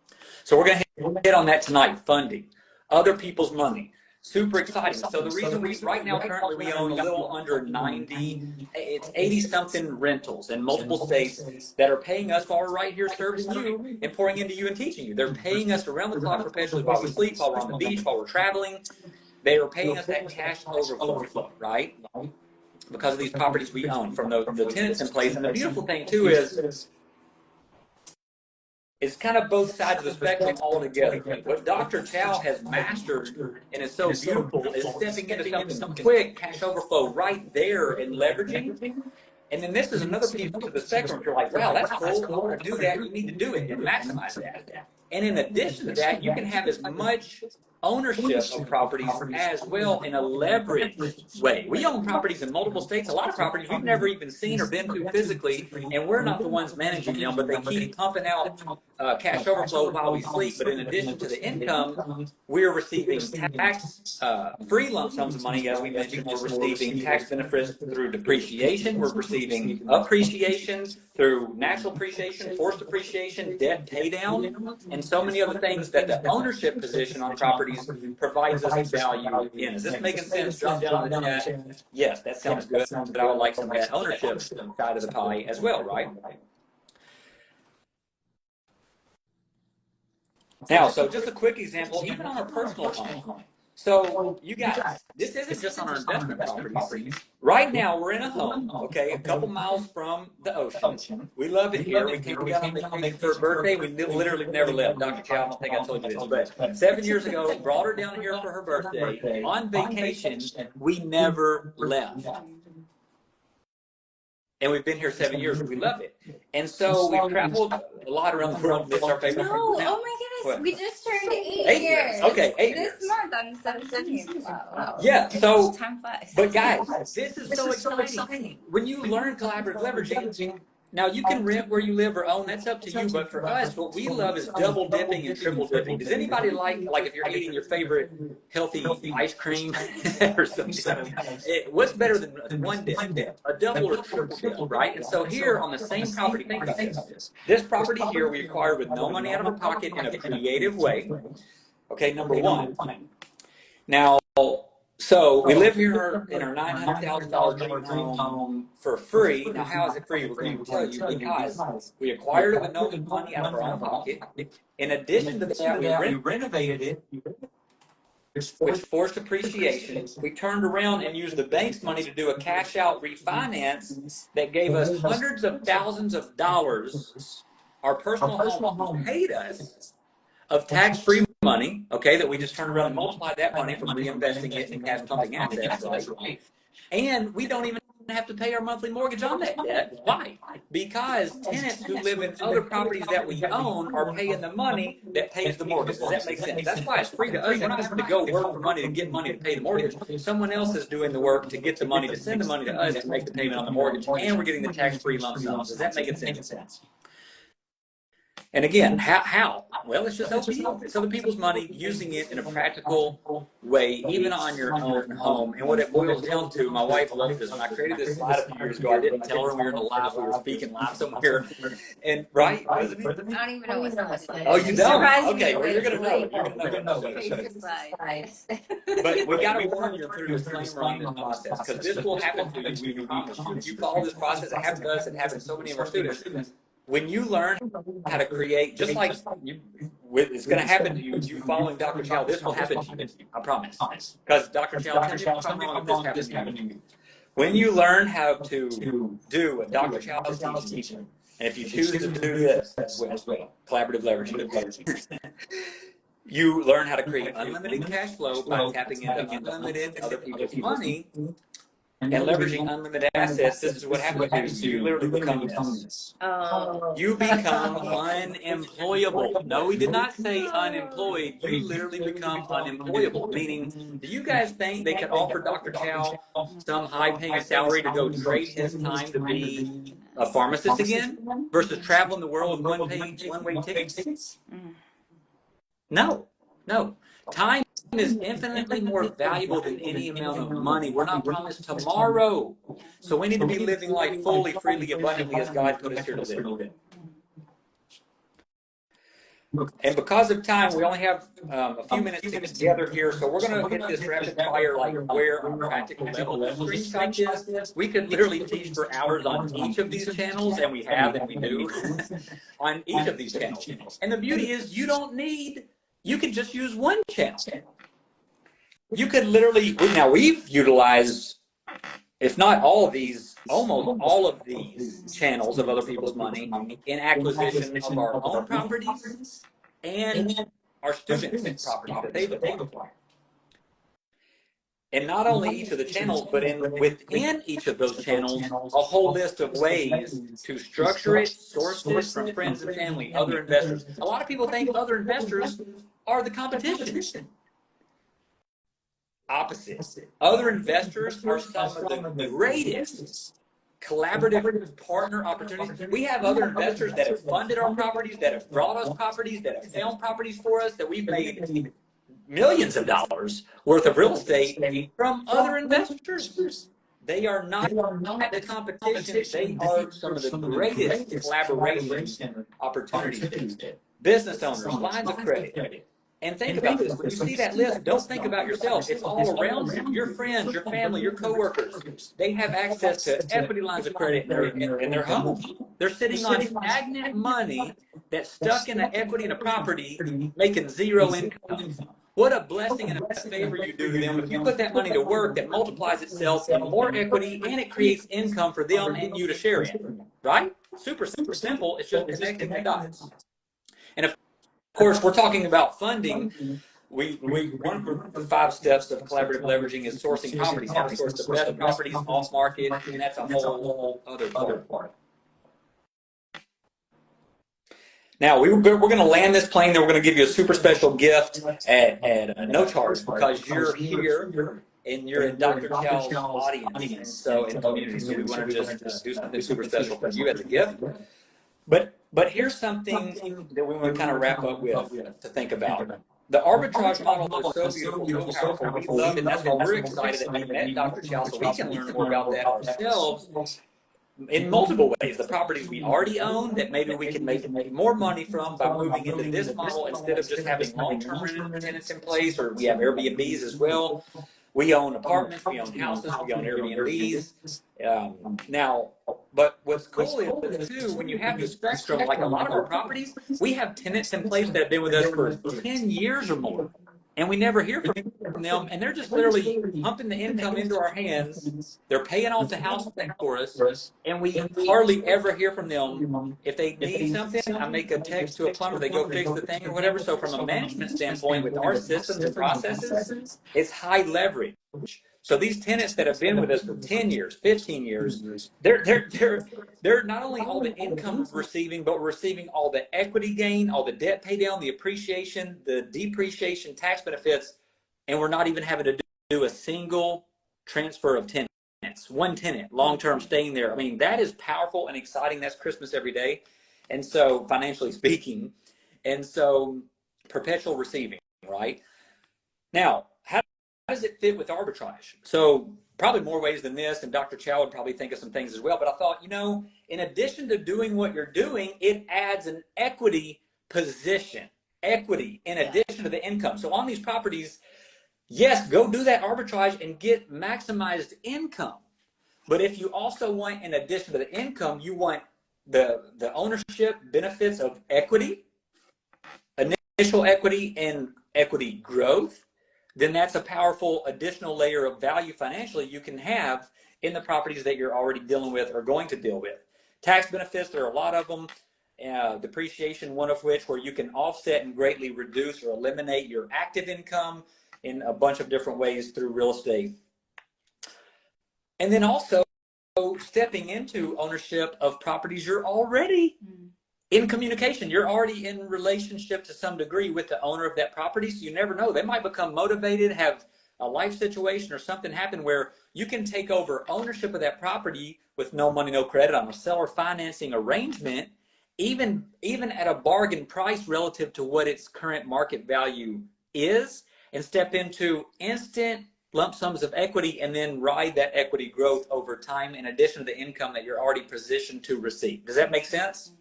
So we're going to hit on that tonight, funding. Other people's money. Super exciting. So the reason right now currently we own a little under 90, it's 80-something rentals in multiple states that are paying us while we're right here servicing you and pouring into you and teaching you. They're paying us around the clock perpetually while we sleep, while we're on the beach, while we're traveling. They are paying us that cash overflow, right? Because of these properties we own from the tenants in place. And the beautiful thing too is it's kind of both sides of the spectrum all together. What Dr. Chau has mastered and is so beautiful is stepping into something quick, cash overflow right there and leveraging. And then this is another piece of the spectrum. If you're like, wow, that's cool, I want to do that, you need to do it and maximize that. And in addition to that, you can have as much ownership of properties as well in a leveraged way. We own properties in multiple states, a lot of properties we've never even seen or been to physically, and we're not the ones managing them, but they keep pumping out cash overflow while we sleep. But in addition to the income, we're receiving tax-free lump sums of money, as we mentioned. We're receiving tax benefits through depreciation. We're receiving appreciation through natural appreciation, forced appreciation, debt pay down, and so many other things that the ownership position on properties provides us value in. Is this making sense? Drop down in the chat. Yes, that sounds good. But I would like some of that ownership side of the pie as well, right? Now, so just a quick example, even on our personal home. So, you guys, this isn't just on our investment properties. Right now, we're in a home, okay, a couple miles from the ocean. We love it here. We came down on vacation for her birthday. We literally never left. Dr. Chau, I don't think I told you this, but 7 years ago, brought her down here for her birthday. On vacation, we never left. And we've been here 7 years. We love it. And so we've traveled a lot around the world. This is our favorite. No, oh my goodness. We just turned 8 years. Okay, 8 this years. This month on the 17th. Wow. Yeah, so, time flies. But guys, this is so exciting. When you learn collaborative leveraging, Now, you can rent where you live or own. That's up to you. But for us, what we love is double dipping and triple dipping. Does anybody like if you're eating your favorite healthy ice cream or some kind of, what's better than one dip? A double or triple dip, right? And so here on the same property, think about this. This property here we acquired with no money out of our pocket in a creative way. Okay, number one. Now, so we live here in our $900,000 dream home for free. Now, how is it free? We're going to tell you because we acquired it with no money out of our own pocket. In addition to that, we renovated it, which forced appreciation. We turned around and used the bank's money to do a cash out refinance that gave us hundreds of thousands of dollars. Our personal home paid us of tax-free money, okay, that we just turned around and multiplied that money from reinvesting it in cash pumping assets, right? And we don't even have to pay our monthly mortgage on that debt. Why? Because tenants who live in other properties that we own are paying the money that pays the mortgage. Does that make sense? That's why it's free to us. We're not having to go work for money to get money to pay the mortgage. Someone else is doing the work to get the money, to send the money to us to make the payment on the mortgage, and we're getting the tax-free lump sum. Does that make sense? And again, how? Well, it's just LPO. It's other people's money, using it in a practical way, even on your own home. And what it boils down to, my wife loved this. When I created this slide a few years ago, I didn't tell her we were in a live. We were speaking live somewhere. And right? I don't even know what slide it is. Oh, you don't? Okay, well, you're going to know it. You're going to know it. But we got to warn you and put a disclaimer on this process, because this will happen to you. We promise you. If you follow this process, it happened to us. It happens to so many of our students. When you learn how to create, just like it's going to happen to you, you following Dr. Chau, this will happen to you, I promise. Because Dr. Chau, tell me if I'm wrong, if this happens to you. When you learn how to do what Dr. Chau is teaching, and if you choose to do this as well, collaborative leveraging, you learn how to create unlimited cash flow by tapping into unlimited other people's money and leveraging unlimited assets. This is what happens to you. You literally become this. You become unemployable. No, we did not say unemployed. You literally become unemployable. Meaning, do you guys think they could offer Dr. Chau some high-paying salary to go trade his time to be a pharmacist again versus traveling the world with one-way tickets? No. Time is infinitely more valuable than any amount of money. We're not promised tomorrow. So we need to be living life fully, freely, abundantly as God put us here to live. And because of time, we only have a few minutes together here, so we're going to hit this rapid fire, like where on a practical level. The screenshot is, we could literally teach for hours on each of these channels, and we have, and we do, on each of these channels. And the beauty is, you can just use one channel. You could literally, now we've utilized, if not all of these, almost all of these channels of other people's money in acquisition of our own properties and our students' properties that they've acquired. And not only each of the channels, but within each of those channels, a whole list of ways to structure it, source it from friends and family, other investors. A lot of people think other investors are the competition. Opposite. Other investors are some of the greatest collaborative partner opportunities. We have other investors that have funded our properties, that have brought us properties, that have found properties for us, that we've made millions of dollars worth of real estate from other investors. They are not the competition. They are some of the greatest collaboration opportunities. Business owners, lines of credit. And think about this. When you see that list, don't think about yourself. It's all around you. Your friends, your family, your coworkers. They have access to equity lines of credit in their home. They're sitting on stagnant money that's stuck in an equity in a property, making zero income. What a blessing and a favor you do to them if you put that money to work that multiplies itself in more equity, and it creates income for them and you to share in. Right? Super simple. It's just connecting the dots. And of course, we're talking about funding. One of the 5 steps of collaborative leveraging is sourcing properties, how to source the best properties off market, and that's a whole other part. Now, we're going to land this plane, and we're going to give you a super special gift at no charge, because you're here and you're in Dr. Chow's audience and community. So we want to just do something super special for you as a gift. But here's something that we want to kind of wrap up with to think about. The arbitrage model is so beautiful, so powerful. We love it, and that's why we're excited that we met Dr. Chow so we can learn more about that ourselves in multiple ways. The properties we already own that maybe we can make more money from by moving into this model instead of just having long-term tenants in place, or we have Airbnbs as well. We own apartments, we own houses, we own Airbnbs. But what's cool is too, when you have the spectrum, like a lot of our properties, we have tenants in place that have been with us for 10 years or more, and we never hear from them, and they're just literally pumping the income into our hands. They're paying off the house for us, and we hardly ever hear from them. If they need something, I make a text to a plumber, they go fix the thing or whatever. So from a management standpoint, with our systems and processes, it's high leverage. So these tenants that have been with us for 10 years, 15 years, they're not only all the income receiving, but we're receiving all the equity gain, all the debt pay down, the appreciation, the depreciation, tax benefits, and we're not even having to do a single transfer of tenants. One tenant, long-term staying there. I mean, that is powerful and exciting. That's Christmas every day. And so financially speaking, and so perpetual receiving, right? Now, how does it fit with arbitrage? So probably more ways than this, and Dr. Chau would probably think of some things as well. But I thought, in addition to doing what you're doing, it adds an equity position, equity in addition to the income. So on these properties, yes, go do that arbitrage and get maximized income. But if you also want, in addition to the income, you want the ownership benefits of equity, initial equity, and equity growth, then that's a powerful additional layer of value financially you can have in the properties that you're already dealing with or going to deal with. Tax benefits, there are a lot of them. Depreciation, one of which, where you can offset and greatly reduce or eliminate your active income in a bunch of different ways through real estate. And then also stepping into ownership of properties you're already in communication. You're already in relationship to some degree with the owner of that property, so you never know. They might become motivated, have a life situation or something happen where you can take over ownership of that property with no money, no credit on a seller financing arrangement, even at a bargain price relative to what its current market value is, and step into instant lump sums of equity and then ride that equity growth over time in addition to the income that you're already positioned to receive. Does that make sense?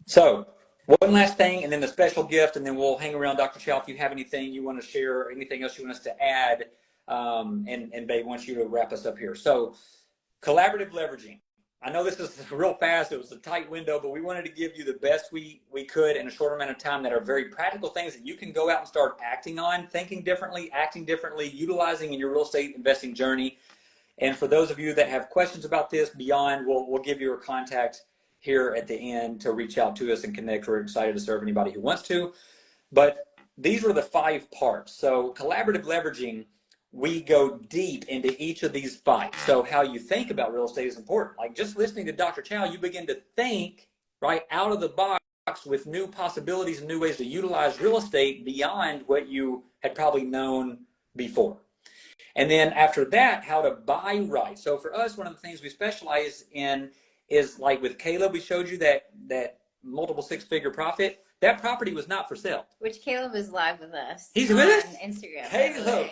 So one last thing, and then the special gift, and then we'll hang around. Dr. Chau, if you have anything you want to share or anything else you want us to add, and Babe wants you to wrap us up here. So collaborative leveraging. I know this is real fast. It was a tight window, but we wanted to give you the best we could in a short amount of time that are very practical things that you can go out and start acting on, thinking differently, acting differently, utilizing in your real estate investing journey. And for those of you that have questions about this beyond, we'll give you a contact here at the end to reach out to us and connect. We're excited to serve anybody who wants to. But these were the 5 parts. So collaborative leveraging, we go deep into each of these 5. So how you think about real estate is important. Like just listening to Dr. Chau, you begin to think right out of the box with new possibilities and new ways to utilize real estate beyond what you had probably known before. And then after that, how to buy right. So for us, one of the things we specialize in is like with Caleb, we showed you that multiple 6-figure profit. That property was not for sale. Which Caleb is live with us. He's with us? On Instagram. Caleb,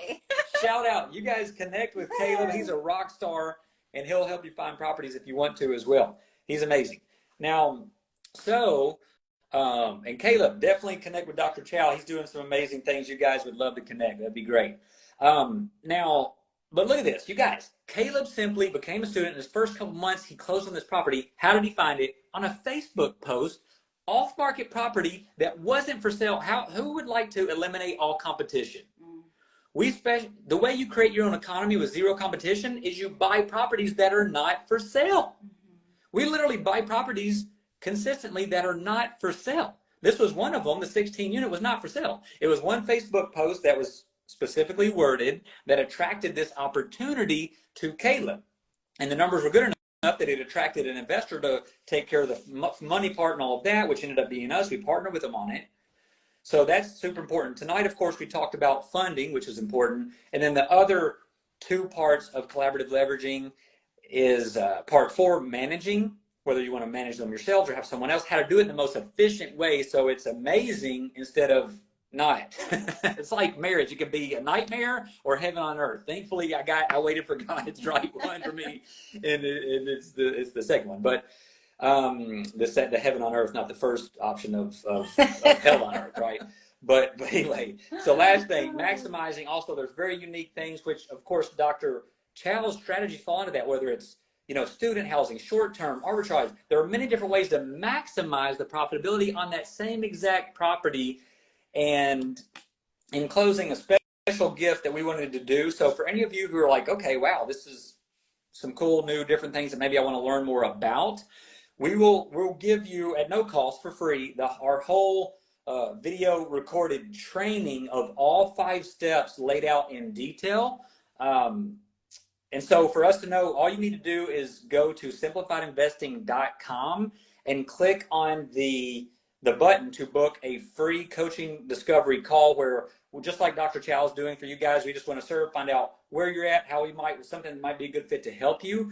shout out. You guys connect with Caleb. He's a rock star, and he'll help you find properties if you want to as well. He's amazing. Now, and Caleb, definitely connect with Dr. Chau. He's doing some amazing things. You guys would love to connect. That'd be great. But look at this, you guys. Caleb simply became a student. In his first couple months, he closed on this property. How did he find it? On a Facebook post, off-market property that wasn't for sale. Who would like to eliminate all competition? The way you create your own economy with zero competition is you buy properties that are not for sale. We literally buy properties consistently that are not for sale. This was one of them. The 16 unit was not for sale. It was one Facebook post that was specifically worded that attracted this opportunity to Caleb. And the numbers were good enough that it attracted an investor to take care of the money part and all of that, which ended up being us. We partnered with them on it. So that's super important. Tonight, of course, we talked about funding, which is important. And then the other two parts of collaborative leveraging is part 4, managing, whether you want to manage them yourselves or have someone else, how to do it in the most efficient way so it's amazing instead of not. It's like marriage. It could be a nightmare or heaven on earth. Thankfully, I waited for God's right one for me, and it's the second one. But the heaven on earth, not the first option of hell on earth, right? But anyway, so last thing, maximizing. Also, there's very unique things, which of course Dr. Chau's strategies fall into that, whether it's student housing, short-term, arbitrage. There are many different ways to maximize the profitability on that same exact property. And in closing, a special gift that we wanted to do. So for any of you who are like, okay, wow, this is some cool, new, different things that maybe I want to learn more about, we'll give you at no cost for free our whole video recorded training of all 5 steps laid out in detail. And so for us to know, all you need to do is go to simplifiedinvesting.com and click on the button to book a free coaching discovery call where, just like Dr. Chau is doing for you guys, we just want to find out where you're at, how we might, something that might be a good fit to help you.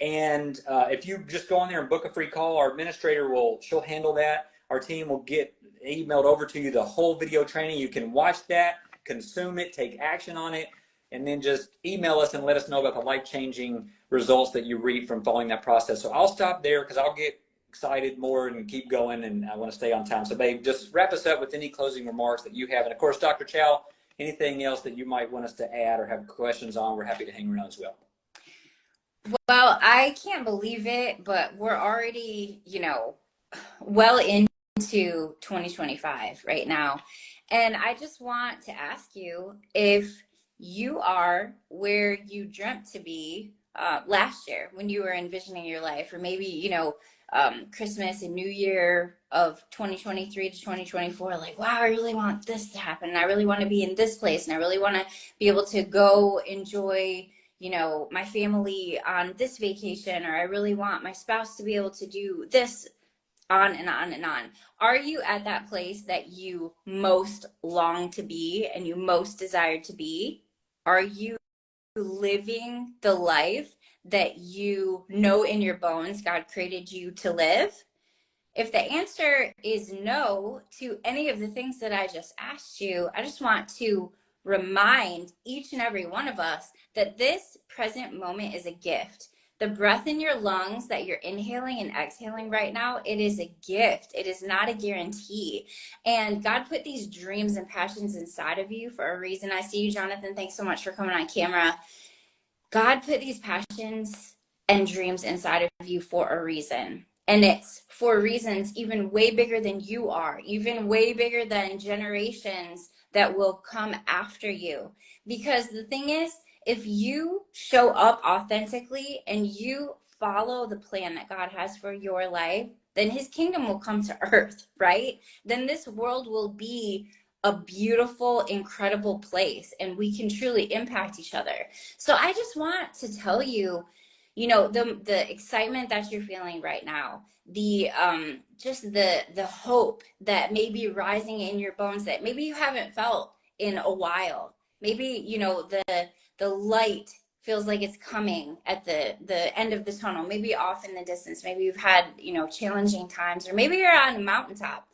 And if you just go on there and book a free call, our administrator she'll handle that. Our team will get emailed over to you the whole video training. You can watch that, consume it, take action on it, and then just email us and let us know about the life-changing results that you reap from following that process. So I'll stop there because I'll get excited more and keep going, and I want to stay on time. So babe, just wrap us up with any closing remarks that you have. And of course, Dr. Chau, anything else that you might want us to add or have questions on, we're happy to hang around as well. Well, I can't believe it, but we're already, well into 2025 right now. And I just want to ask you if you are where you dreamt to be last year when you were envisioning your life, or maybe, Christmas and New Year of 2023 to 2024, like, wow, I really want this to happen. And I really want to be in this place. And I really want to be able to go enjoy my family on this vacation, or I really want my spouse to be able to do this, on and on and on. Are you at that place that you most long to be and you most desire to be? Are you living the life that you know in your bones God created you to live? If the answer is no to any of the things that I just asked you, I just want to remind each and every one of us that this present moment is a gift. The breath in your lungs that you're inhaling and exhaling right now, it is a gift. It is not a guarantee. And God put these dreams and passions inside of you for a reason. I see you, Jonathan. Thanks so much for coming on camera. God put these passions and dreams inside of you for a reason. And it's for reasons even way bigger than you are, even way bigger than generations that will come after you. Because the thing is, if you show up authentically and you follow the plan that God has for your life, then his kingdom will come to earth, right? Then this world will be a beautiful, incredible place, and we can truly impact each other. So I just want to tell you, the excitement that you're feeling right now, the just the hope that may be rising in your bones that maybe you haven't felt in a while. Maybe the light feels like it's coming at the end of the tunnel, maybe off in the distance. Maybe you've had challenging times, or maybe you're on a mountaintop.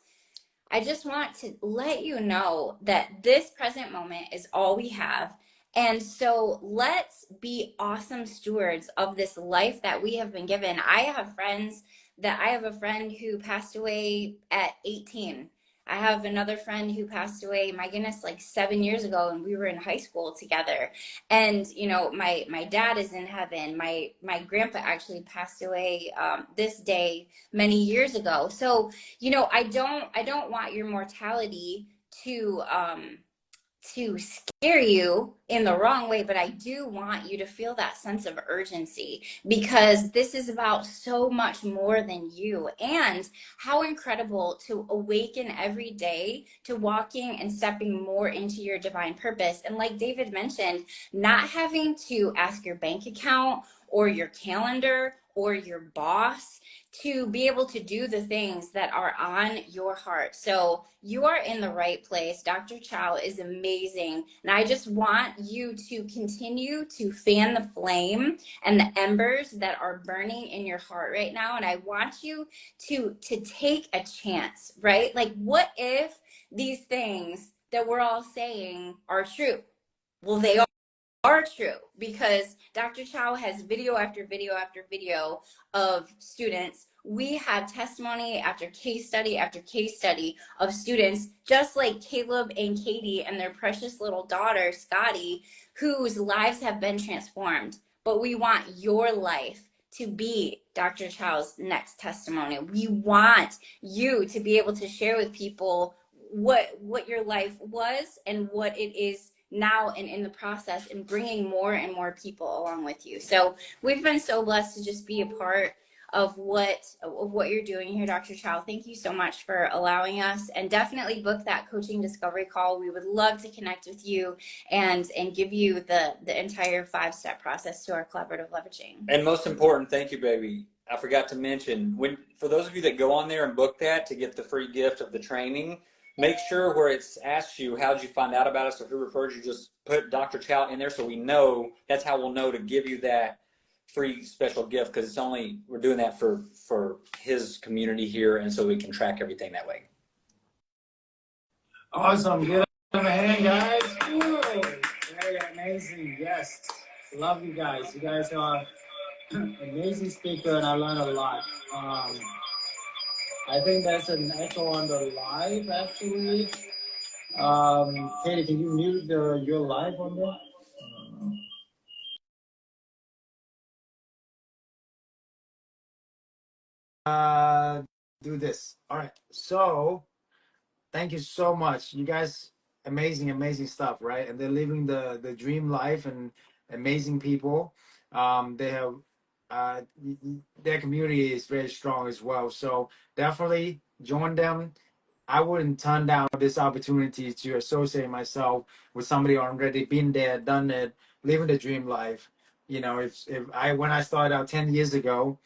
I just want to let you know that this present moment is all we have. And so let's be awesome stewards of this life that we have been given. I have a friend who passed away at 18. I have another friend who passed away, my goodness, like 7 years ago, and we were in high school together. And my dad is in heaven. My grandpa actually passed away this day many years ago. So I don't want your mortality to scare you in the wrong way, but I do want you to feel that sense of urgency, because this is about so much more than you. And how incredible to awaken every day to walking and stepping more into your divine purpose. And like David mentioned, not having to ask your bank account or your calendar or your boss to be able to do the things that are on your heart. So you are in the right place. Dr. Chau is amazing. And I just want you to continue to fan the flame and the embers that are burning in your heart right now. And I want you to take a chance, right? Like, what if these things that we're all saying are true? Well, they are true, because Dr. Chau has video after video after video of students. We have testimony after case study of students just like Caleb and Katie and their precious little daughter, Scotty, whose lives have been transformed. But we want your life to be Dr. Chau's next testimony. We want you to be able to share with people what your life was and what it is now and in the process, and bringing more and more people along with you. So we've been so blessed to just be a part of what you're doing here, Dr. Chau. Thank you so much for allowing us, and definitely book that coaching discovery call. We would love to connect with you and give you the entire 5-step process to our collaborative leveraging. And most important, thank you, baby. I forgot to mention, for those of you that go on there and book that to get the free gift of the training, make sure where it asks you, how did you find out about us or who referred you, just put Dr. Chau in there so we know. That's how we'll know to give you that free special gift, because we're doing that for his community here, and so we can track everything that way. Awesome. Give them a hand, guys. Woo. Very amazing. Yes. Love you guys. You guys are amazing speaker, and I learned a lot. I think there's an echo on the live, actually. Katie, can you mute your live on there? Do this. All right. So, thank you so much. You guys, amazing stuff, right? And they're living the dream life, and amazing people. They have their community is very strong as well. So definitely join them. I wouldn't turn down this opportunity to associate myself with somebody already been there, done it, living the dream life. You know, if when I started out 10 years ago,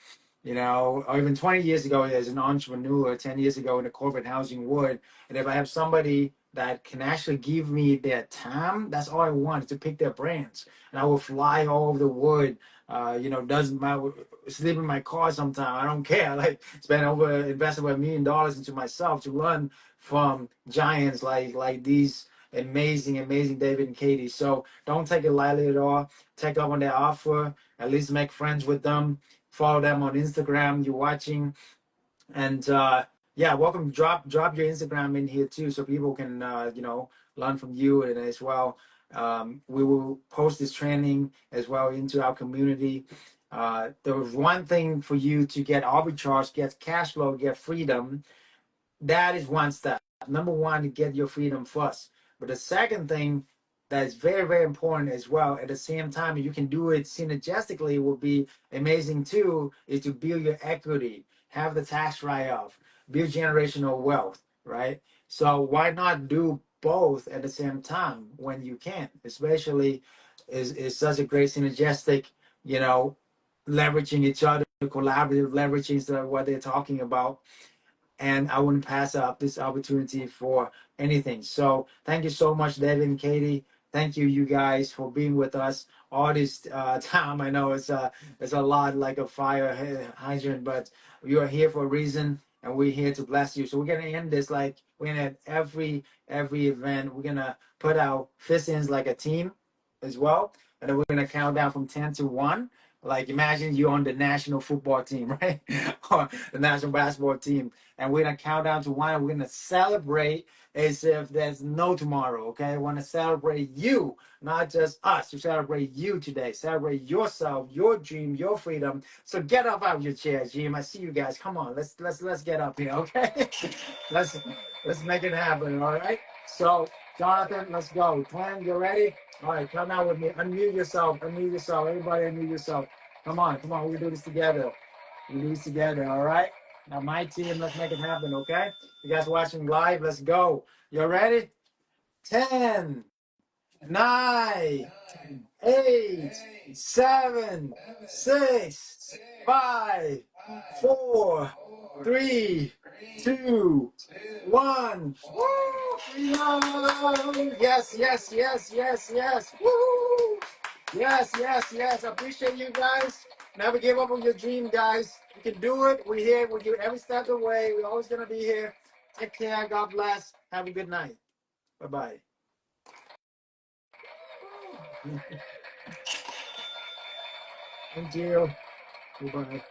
you know, or even 20 years ago as an entrepreneur, 10 years ago in the corporate housing world, and if I have somebody that can actually give me their time, that's all I want, is to pick their brains. And I will fly all over the world. You know, doesn't matter, sleep in my car sometime. I don't care. Like, invest over $1 million into myself to learn from giants like these amazing David and Katie. So don't take it lightly at all. Take up on their offer. At least make friends with them. Follow them on Instagram. You're watching, and yeah, welcome. Drop your Instagram in here too, so people can you know, learn from you. And as well, we will post this training as well into our community. There was one thing for you to get arbitrage, get cash flow, get freedom. That is one step. Number one, to get your freedom first. But the second thing that is very important as well, at the same time, you can do it synergistically, will be amazing too, is to build your equity, have the tax write-off, build generational wealth, right? So why not do both at the same time when you can? Especially is such a great synergistic, you know, leveraging each other, collaborative leveraging is what they're talking about. And I wouldn't pass up this opportunity for anything. So thank you so much, David and Katie. Thank you, you guys, for being with us all this time. I know it's a lot, like a fire hydrant, but you are here for a reason, and we're here to bless you. So we're gonna end this like we're gonna at every event. We're gonna put our fists in like a team as well, and then we're gonna count down from 10 to 1. Like, imagine you're on the national football team, right? Or the national basketball team, and we're gonna count down to 1. We're gonna celebrate as if there's no tomorrow. Okay, I want to celebrate you, not just us. To celebrate you today, celebrate yourself, your dream, your freedom. So get up out of your chair, Jim. I see you guys. Come on, let's get up here. Okay, let's make it happen. All right. So Jonathan, let's go. Glenn, you ready? All right, come out with me. Unmute yourself. Unmute yourself. Everybody, unmute yourself. Come on. We do this together. We do this together. All right. Now, my team, let's make it happen, okay? You guys watching live, let's go. You ready? 10, 9, 8, 7, 6, 5, 4, 3, 2, 1. Woo! Freedom! Yes, yes, yes, yes, yes. Woo! Yes, yes, yes. I appreciate you guys. Never give up on your dream, guys. You can do it. We're here with you every step of the way. We're always going to be here. Take care. God bless. Have a good night. Bye-bye. Thank you. Goodbye.